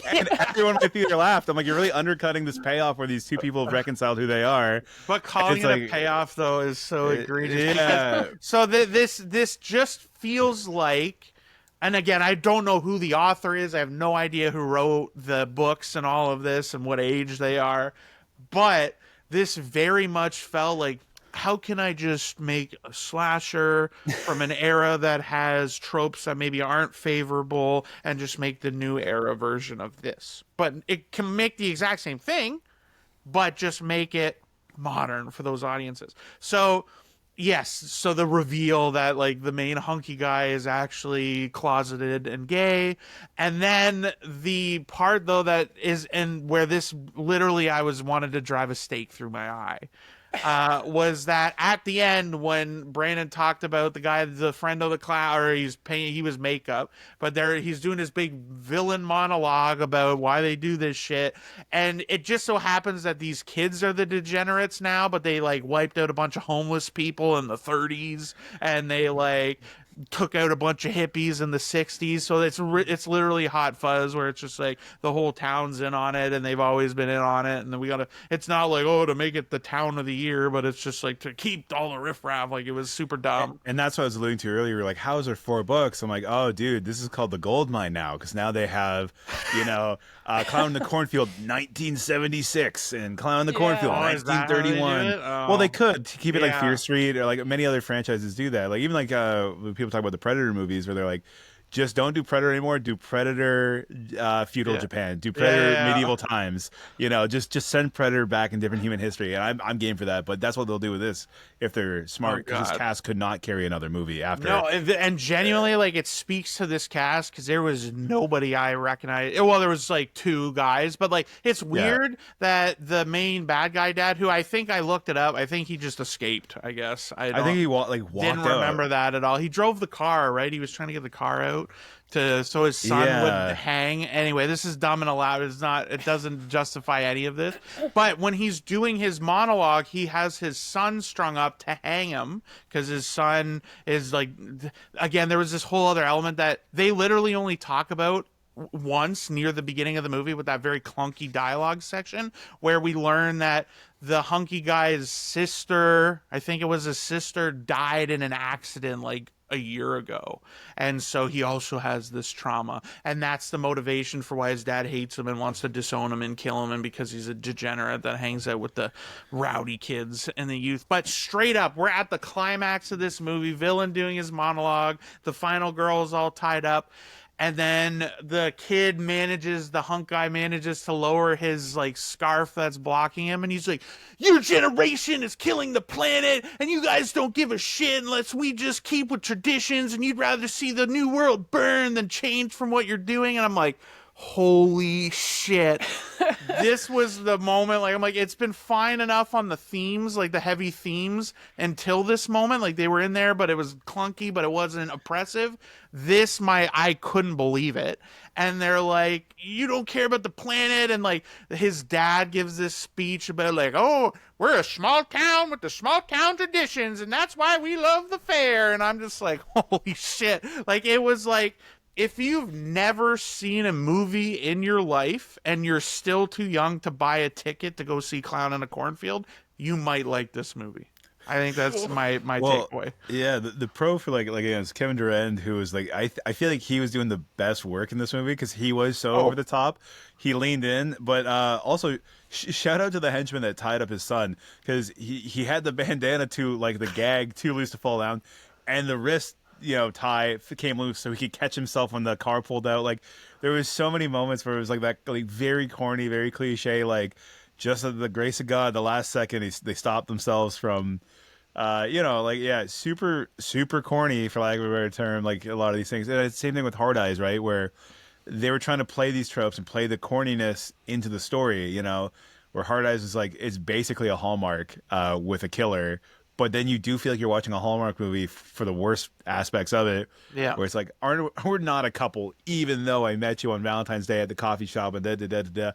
C: And everyone in my theater laughed. I'm like, you're really undercutting this payoff where these two people have reconciled who they are.
A: But calling it a payoff though is so egregious. Yeah. So this just feels like, and again, I don't know who the author is. I have no idea who wrote the books and all of this and what age they are. But this very much felt like, how can I just make a slasher from an era that has tropes that maybe aren't favorable and just make the new era version of this? But it can make the exact same thing, but just make it modern for those audiences. So, yes, so the reveal that like the main hunky guy is actually closeted and gay. And then the part though that is, and where this literally I wanted to drive a stake through my eye. Was that at the end when Brandon talked about the guy, the friend of the clown, or he was makeup, but he's doing this big villain monologue about why they do this shit, and it just so happens that these kids are the degenerates now, but they like wiped out a bunch of homeless people in the 30s, and they like took out a bunch of hippies in the 60s. So it's literally Hot Fuzz, where it's just like the whole town's in on it, and they've always been in on it, and then it's not like, oh, to make it the town of the year, but it's just like to keep all the riffraff. Like, it was super dumb.
C: And that's what I was alluding to earlier. Like, how is there 4 books? I'm like, oh dude, this is called the Gold Mine now, because now they have, Clown in the Cornfield 1976 and Clown in the Cornfield 1931. Well, they could to keep it like Fear Street, or like many other franchises do that. Like, even like people talk about the Predator movies, where they're like, just don't do Predator anymore. Do Predator feudal Japan. Do Predator medieval times. Just send Predator back in different human history. And I'm game for that. But that's what they'll do with this if they're smart, because this cast could not carry another movie after.
A: No, and genuinely, like, it speaks to this cast, because there was nobody I recognized. Well, there was like 2 guys, but like, it's weird that the main bad guy dad, who I think I looked it up, I think he just escaped, I guess. I think
C: he walked
A: didn't remember that at all. He drove the car, right? He was trying to get the car out so his son wouldn't hang. Anyway, this is dumb and allowed. It doesn't justify any of this. But when he's doing his monologue, he has his son strung up to hang him, because his son is like, again, there was this whole other element that they literally only talk about once near the beginning of the movie, with that very clunky dialogue section where we learn that the hunky guy's sister, I think it was his sister, died in an accident like a year ago, and so he also has this trauma, and that's the motivation for why his dad hates him and wants to disown him and kill him, and because he's a degenerate that hangs out with the rowdy kids and the youth. But straight up, we're at the climax of this movie, villain doing his monologue, the final girl is all tied up, and then the hunk guy manages to lower his like scarf that's blocking him, and he's like, your generation is killing the planet, and you guys don't give a shit unless we just keep with traditions, and you'd rather see the new world burn than change from what you're doing. And I'm like, holy shit. This was the moment, like, I'm like, it's been fine enough on the themes, like the heavy themes, until this moment. Like, they were in there, but it was clunky, but it wasn't oppressive. I couldn't believe it. And they're like, you don't care about the planet. And like, his dad gives this speech about, like, oh, we're a small town with the small town traditions, and that's why we love the fair. And I'm just like, holy shit. Like, it was like, if you've never seen a movie in your life and you're still too young to buy a ticket to go see Clown in a Cornfield, you might like this movie. I think that's my takeaway.
C: Yeah, the pro for like again, it's Kevin Durand, who was like I feel like he was doing the best work in this movie because he was so over the top. He leaned in, but also shout out to the henchman that tied up his son, because he had the bandana to like the gag too loose to fall down, and the wrist tie came loose so he could catch himself when the car pulled out. Like, there was so many moments where it was like that, like very corny, very cliche, like just at the grace of God, the last second they stopped themselves from super super corny, for lack of a better term, like a lot of these things. And it's the same thing with Hard Eyes, right, where they were trying to play these tropes and play the corniness into the story, where Hard Eyes is like, it's basically a Hallmark with a killer, but then you do feel like you're watching a Hallmark movie for the worst aspects of it.
A: Yeah.
C: Where it's like, we're not a couple, even though I met you on Valentine's Day at the coffee shop and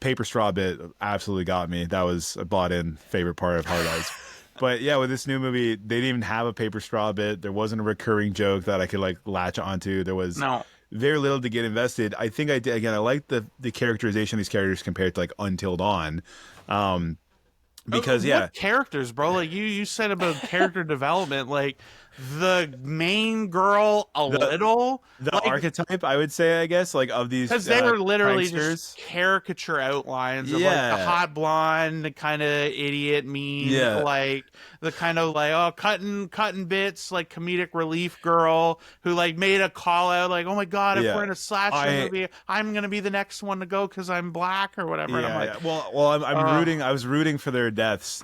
C: Paper Straw bit absolutely got me. That was a bought-in favorite part of Hard Eyes. But yeah, with this new movie, they didn't even have a paper straw bit. There wasn't a recurring joke that I could like latch onto. There was very little to get invested. I think I did. Again, I like the characterization of these characters compared to like Until Dawn. Because
A: what characters, bro? Like you said about character development, like the main girl
C: the
A: like,
C: archetype, I would say, I guess, like of these,
A: because they were literally
C: pranksters.
A: Just caricature outlines of like the hot blonde, the kind of idiot, mean, like the kind of like cutting bits, like comedic relief girl who like made a call out, like, oh my god, if we're in a slasher movie, I'm gonna be the next one to go because I'm black or whatever. And I'm like,
C: I'm rooting. I was rooting for their deaths,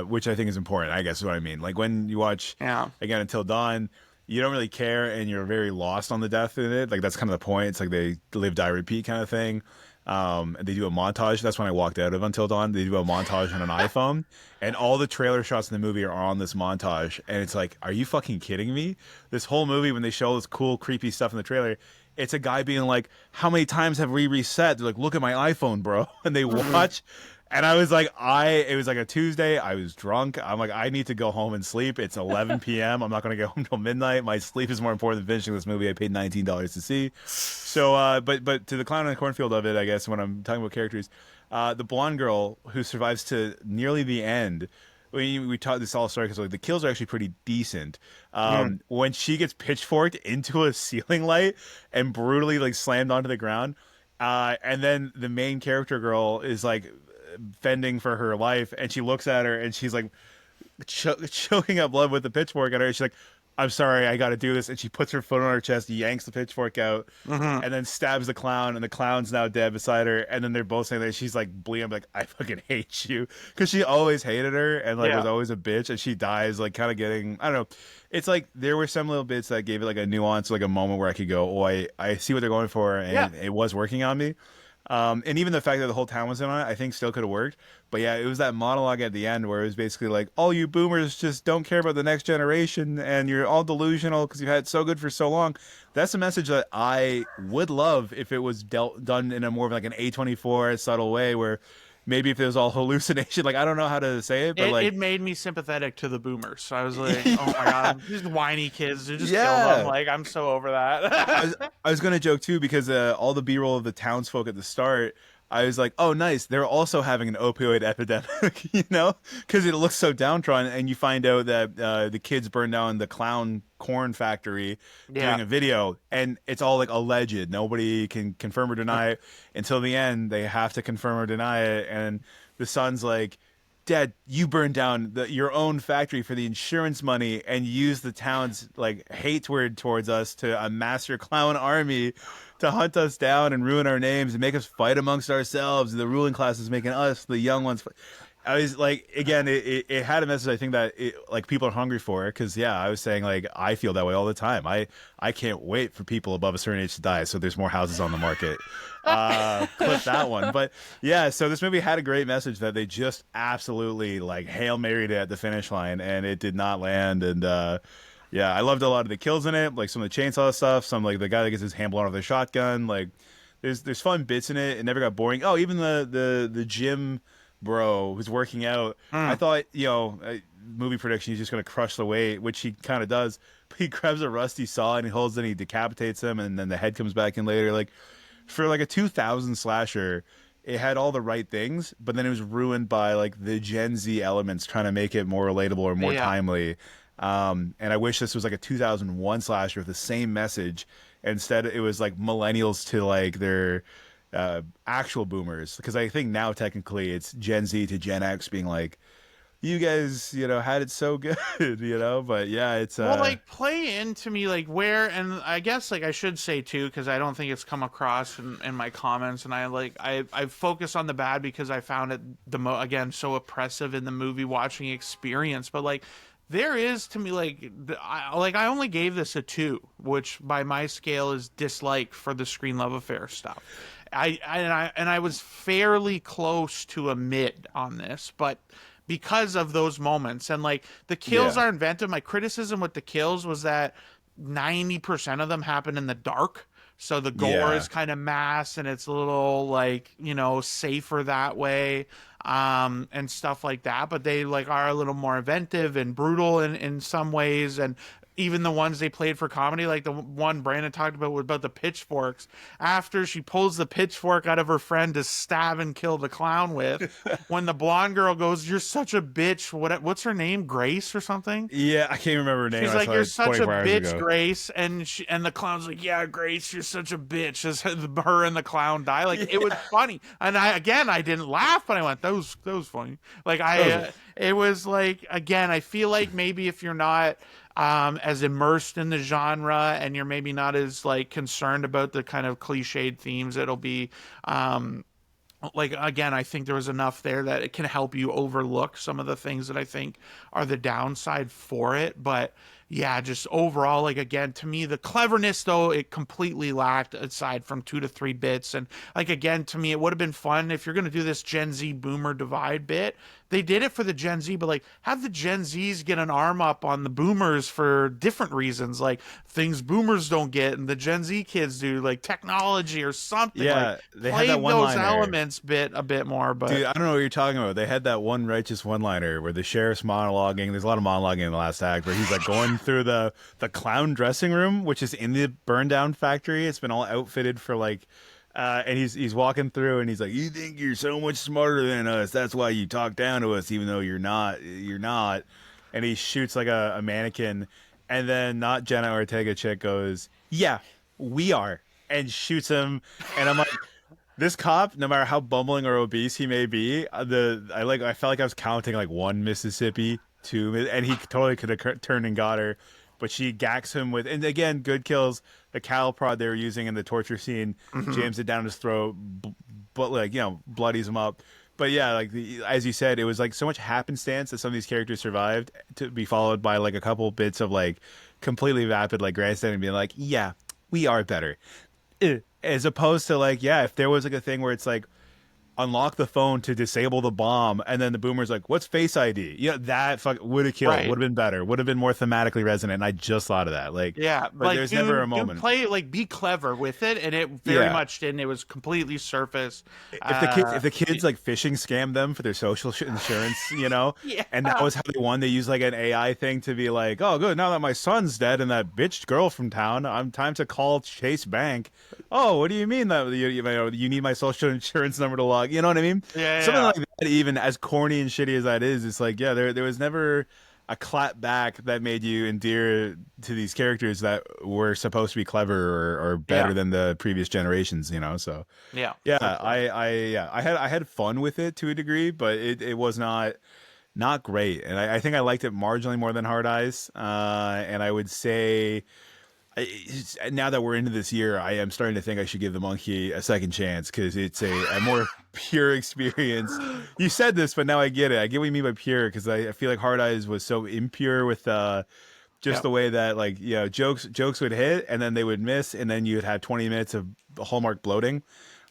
C: which I think is important, I guess is what I mean. Like when you watch again Until Dawn, you don't really care and you're very lost on the death in it. Like that's kind of the point. It's like they live, die, repeat kind of thing. And they do a montage. That's when I walked out of Until Dawn. They do a montage on an iPhone, and all the trailer shots in the movie are on this montage. And it's like, are you fucking kidding me? This whole movie, when they show all this cool, creepy stuff in the trailer, it's a guy being like, how many times have we reset? They're like, look at my iPhone, bro. And they watch. And I was like, it was like a Tuesday. I was drunk. I'm like, I need to go home and sleep. It's 11 p.m. I'm not going to get home till midnight. My sleep is more important than finishing this movie I paid $19 to see. So, but to the Clown in the Cornfield of it, I guess, when I'm talking about characters, the blonde girl who survives to nearly the end, we taught this all story because like the kills are actually pretty decent. When she gets pitchforked into a ceiling light and brutally like slammed onto the ground, and then the main character girl is like fending for her life, and she looks at her and she's like choking up blood with the pitchfork at her. She's like, I'm sorry, I got to do this. And she puts her foot on her chest, yanks the pitchfork out, and then stabs the clown, and the clown's now dead beside her. And then they're both saying that she's like bleeding, like, I fucking hate you, because she always hated her and like was always a bitch, and she dies like kind of getting, I don't know. It's like there were some little bits that gave it like a nuance, like a moment where I could go, oh, I see what they're going for, and it was working on me. And even the fact that the whole town was in on it, I think still could have worked. But yeah, it was that monologue at the end where it was basically like, all you boomers just don't care about the next generation and you're all delusional because you've had it so good for so long. That's a message that I would love if it was done in a more of like an A24 subtle way, where maybe if it was all hallucination, like I don't know how to say it, but
A: it made me sympathetic to the boomers. So I was like, oh my god, these whiny kids, they just kill them. Like, I'm so over that.
C: I was gonna joke too, because all the B-roll of the townsfolk at the start, I was like, oh nice, they're also having an opioid epidemic, because it looks so downtrodden, and you find out that the kids burned down the clown corn factory doing a video, and it's all like alleged. Nobody can confirm or deny it until the end. They have to confirm or deny it, and the son's like, Dad, you burned down your own factory for the insurance money and used the town's like hate word towards us to amass your clown army to hunt us down and ruin our names and make us fight amongst ourselves. The ruling class is making us, the young ones, fight. I was like, again, it had a message. I think that like people are hungry for it because I was saying like I feel that way all the time. I can't wait for people above a certain age to die, so there's more houses on the market. Clip that one, but yeah. So this movie had a great message that they just absolutely like Hail Married it at the finish line, and it did not land. And yeah, I loved a lot of the kills in it, like some of the chainsaw stuff, some like the guy that gets his hand blown off with a shotgun. Like there's fun bits in it. It never got boring. Oh, even the gym bro who's working out. I thought, movie prediction, he's just going to crush the weight, which he kind of does. But he grabs a rusty saw and he holds it and he decapitates him, and then the head comes back in later. Like, for like a 2000 slasher, it had all the right things, but then it was ruined by like the Gen Z elements trying to make it more relatable or more timely. And I wish this was like a 2001 slasher with the same message. Instead, it was like millennials to like their actual boomers, because I think now technically it's Gen Z to Gen X being like, you guys had it so good. But yeah, it's
A: well, like, play into me like where, and I guess like I should say too, because I don't think it's come across in my comments, and I focus on the bad because I found it again so oppressive in the movie watching experience. But like there is, to me, like I only gave this a 2, which by my scale is dislike for the screen love affair stuff. I was fairly close to a mid on this, but because of those moments, and like the kills are inventive. My criticism with the kills was that 90% of them happen in the dark, so the gore is kind of masked and it's a little like safer that way, and stuff like that. But they like are a little more inventive and brutal in some ways, and even the ones they played for comedy, like the one Brandon talked about the pitchforks. After she pulls the pitchfork out of her friend to stab and kill the clown with, when the blonde girl goes, "You're such a bitch." What's her name? Grace or something?
C: Yeah, I can't remember her name.
A: She's like, "You're such a bitch,
C: ago.
A: Grace," and the clown's like, "Yeah, Grace, you're such a bitch." As her and the clown die, like it was funny. And I didn't laugh, but I went, "That was funny." Like it was like, again, I feel like maybe if you're not as immersed in the genre and you're maybe not as like concerned about the kind of cliched themes, it'll be like, again, I think there was enough there that it can help you overlook some of the things that I think are the downside for it. But yeah, just overall, like, again, to me, the cleverness, though, it completely lacked, aside from 2 to 3 bits. And like, again, to me, it would have been fun if you're going to do this Gen Z boomer divide bit. They did it for the Gen Z, but like have the Gen Zs get an arm up on the boomers for different reasons, like things boomers don't get and the Gen Z kids do, like technology or something.
C: Yeah,
A: like,
C: they
A: play
C: had that one
A: those
C: liner.
A: elements a bit more. But
C: dude, I don't know what you're talking about. They had that one righteous one-liner where the sheriff's monologuing. There's a lot of monologuing in the last act where he's like going through the clown dressing room, which is in the burned down factory. It's been all outfitted for like. And he's walking through and he's like, "You think you're so much smarter than us. That's why you talk down to us, even though you're not. You're not." And he shoots like a mannequin. And then not Jenna Ortega chick goes, "Yeah, we are," and shoots him. And I'm like, this cop, no matter how bumbling or obese he may be, I felt like I was counting like 1 Mississippi, 2, and he totally could have turned and got her. But she gacks him with, and again, good kills. The cattle prod they were using in the torture scene, jams it down his throat, but like bloodies him up. But yeah, like as you said, it was like so much happenstance that some of these characters survived, to be followed by like a couple bits of like completely vapid like grandstanding, being like, "Yeah, we are better," as opposed to like, yeah, if there was like a thing where it's like, unlock the phone to disable the bomb, and then the boomer's like, "What's Face ID?" That would have killed.
A: Right.
C: Would have been better. Would have been more thematically resonant. And I just thought of that. Like,
A: yeah,
C: but
A: like,
C: there's never a moment.
A: Play like, be clever with it, and it very much didn't. It was completely surface.
C: If the kids like phishing scammed them for their social insurance, and that was how they won. They used like an AI thing to be like, "Oh, good. Now that my son's dead and that bitch girl from town, I'm time to call Chase Bank." "Oh, what do you mean that you need my social insurance number to log?" You know what I mean?
A: Yeah,
C: Something like that, even as corny and shitty as that is, it's like, yeah, there was never a clap back that made you endear to these characters that were supposed to be clever or better than the previous generations, So I had fun with it to a degree, but it was not great, and I think I liked it marginally more than Hard Eyes, and I would say, now that we're into this year, I am starting to think I should give The Monkey a second chance, because it's a more pure experience. You said this, but now I get it. I get what you mean by pure, because I feel like Hard Eyes was so impure with just the way that, like, jokes would hit and then they would miss, and then you'd have 20 minutes of Hallmark bloating.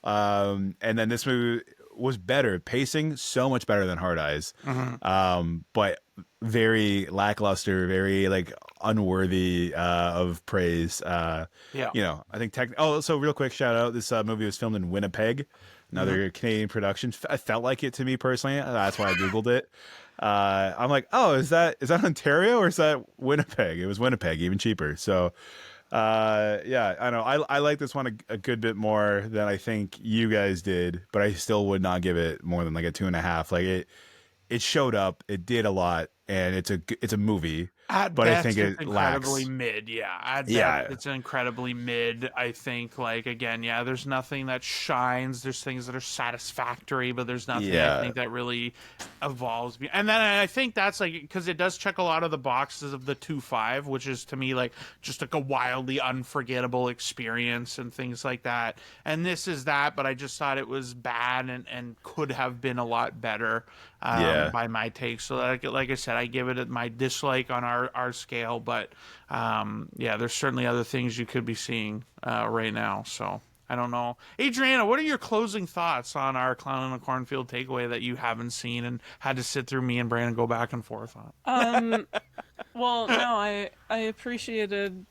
C: And then this movie was better, pacing so much better than Hard Eyes, but very lackluster, very like unworthy of praise. I think so real quick shout out, this movie was filmed in Winnipeg, another Canadian production. I felt like it to me personally, that's why I googled it. I'm like, oh, is that Ontario or is that Winnipeg? It was Winnipeg, even cheaper. So I know I like this one a good bit more than I think you guys did, but I still would not give it more than like a 2.5. Like it showed up, it did a lot, and it's a movie.
A: At
C: but
A: best,
C: I think
A: it's
C: it
A: incredibly
C: lacks.
A: mid. Yeah, at best, it's incredibly mid. I think, like, again, there's nothing that shines. There's things that are satisfactory, but there's nothing I think that really evolves. And then I think that's like, because it does check a lot of the boxes of the 2.5, which is to me like just like a wildly unforgettable experience and things like that. And this is that, but I just thought it was bad and could have been a lot better. By my take. So like I said, I give it my dislike on our scale, but there's certainly other things you could be seeing right now. So I don't know. Adriana, what are your closing thoughts on our Clown in the Cornfield takeaway that you haven't seen and had to sit through me and Brandon go back and forth on?
B: Well, no, I appreciated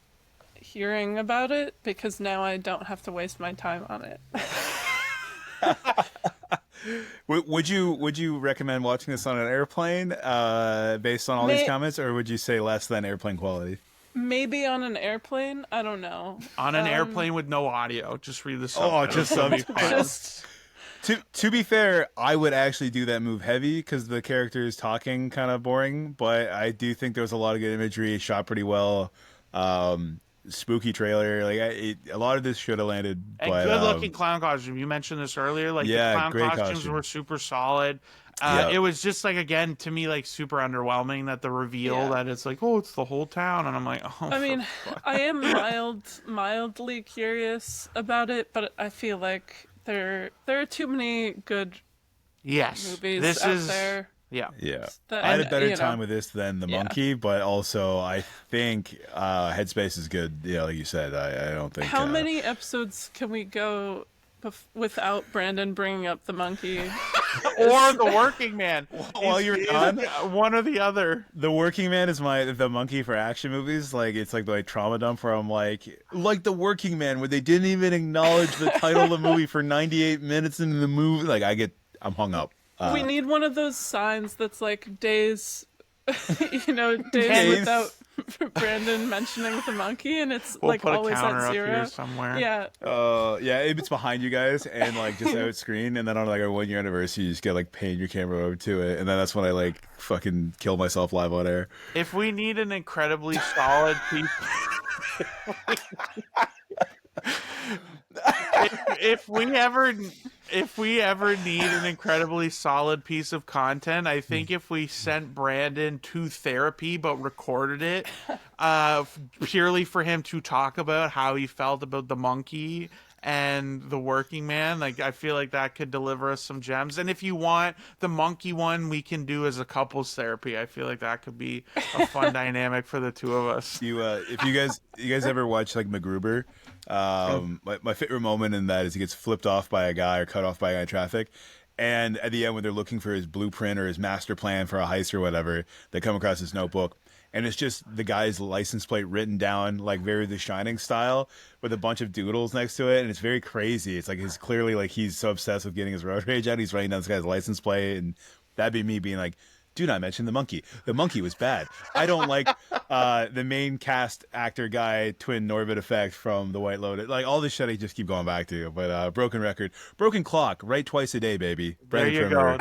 B: hearing about it because now I don't have to waste my time on it.
C: Would you recommend watching this on an airplane based on all these comments, or would you say less than airplane quality?
B: Maybe on an airplane. I don't know.
A: On an airplane with no audio, just read the
C: subtitles. To be fair, I would actually do that move heavy because the character is talking kind of boring, but I do think there was a lot of good imagery, shot pretty well. Spooky trailer, like a lot of this should have landed. But
A: good looking clown costume. You mentioned this earlier. Like the clown costumes were super solid. It was just like, again, to me, like super underwhelming that the reveal that it's like, oh, it's the whole town, and I'm like, oh.
B: I mean, I am mildly curious about it, but I feel like there are too many good movies out there.
A: Yeah.
C: I had a better time with this than The Monkey, but also I think Headspace is good. Yeah, like you said, I don't think.
B: How many episodes can we go without Brandon bringing up The Monkey?
A: Or The Working Man?
C: While you're done,
A: one or the other.
C: The Working Man is The Monkey for action movies. Like it's like the trauma dump where I'm like The Working Man, where they didn't even acknowledge the title of the movie for 98 minutes into the movie. Like I'm hung up.
B: We need one of those signs that's like days without Brandon mentioning The Monkey, and it's
A: we'll
B: like
A: put
B: always
A: a counter
B: at zero.
A: up here somewhere.
B: Yeah.
C: It's behind you guys and like just out screen, and then on like our 1 year anniversary, you just get like pan your camera over to it, and then that's when I like fucking kill myself live on air.
A: If we need an incredibly solid piece. If we ever need an incredibly solid piece of content, I think if we sent Brandon to therapy but recorded it purely for him to talk about how he felt about The Monkey and The Working Man, like I feel like that could deliver us some gems. And if you want the Monkey one, we can do as a couples therapy. I feel like that could be a fun dynamic for the two of us.
C: If you guys ever watch like MacGruber, my favorite moment in that is he gets flipped off by a guy or cut off by a guy in traffic, and at the end when they're looking for his blueprint or his master plan for a heist or whatever, they come across his notebook, and it's just the guy's license plate written down like very The Shining style with a bunch of doodles next to it, and it's very crazy. It's like he's clearly like he's so obsessed with getting his road rage out, he's writing down this guy's license plate, and that'd be me being like, do not mention The Monkey. The Monkey was bad. I don't like the main cast actor guy, twin Norbit effect from The White Lotus. Like all this shit I just keep going back to. But broken record. Broken clock. Right twice a day, baby.
A: There you go.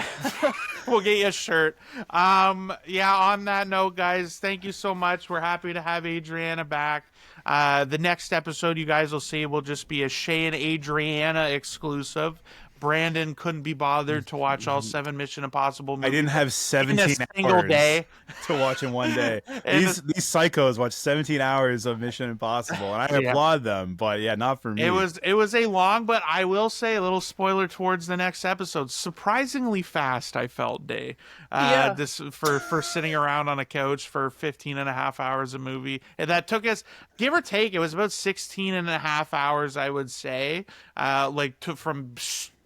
A: We'll get you a shirt. On that note, guys, thank you so much. We're happy to have Adriana back. The next episode you guys will see will just be a Shay and Adriana exclusive. Brandon couldn't be bothered to watch all 7 Mission Impossible movies.
C: I didn't have
A: in
C: 17
A: a single
C: hours
A: day.
C: to watch in one day.
A: And
C: These psychos watch 17 hours of Mission Impossible, and I
A: Yeah.
C: applaud them. But yeah, not for me.
A: It was a long, but I will say a little spoiler towards the next episode. Surprisingly fast, I felt, day.
B: Yeah.
A: This for sitting around on a couch for 15 and a half hours a movie. And that took us, give or take, it was about 16 and a half hours, I would say. From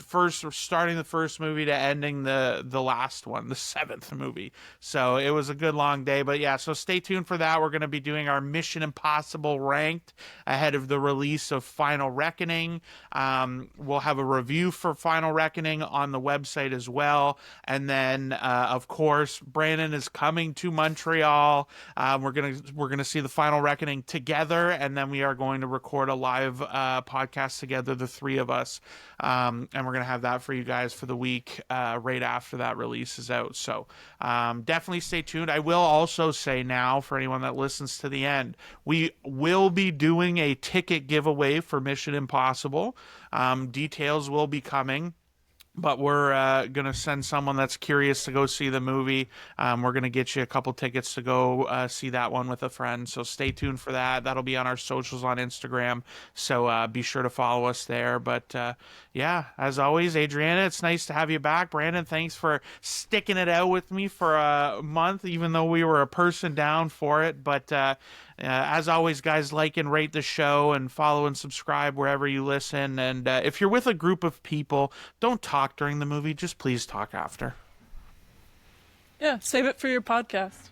A: first starting the first movie to ending the last one, the 7th movie. So it was a good long day. But yeah, so stay tuned for that. We're going to be doing our Mission Impossible ranked ahead of the release of Final Reckoning. We'll have a review for Final Reckoning on the website as well. And then of course Brandon is coming to Montreal. We're gonna see the Final Reckoning together, and then we are going to record a live podcast together, the 3 of us. And we're going to have that for you guys for the week right after that release is out. So definitely stay tuned. I will also say now, for anyone that listens to the end, we will be doing a ticket giveaway for Mission Impossible. Details will be coming. But we're going to send someone that's curious to go see the movie. We're going to get you a couple tickets to go see that one with a friend. So stay tuned for that. That'll be on our socials on Instagram. So be sure to follow us there. But yeah, as always, Adriana, it's nice to have you back. Brandon, thanks for sticking it out with me for a month, even though we were a person down for it. But as always, guys, like and rate the show and follow and subscribe wherever you listen. And if you're with a group of people, don't talk during the movie. Just please talk after.
B: Yeah, save it for your podcast.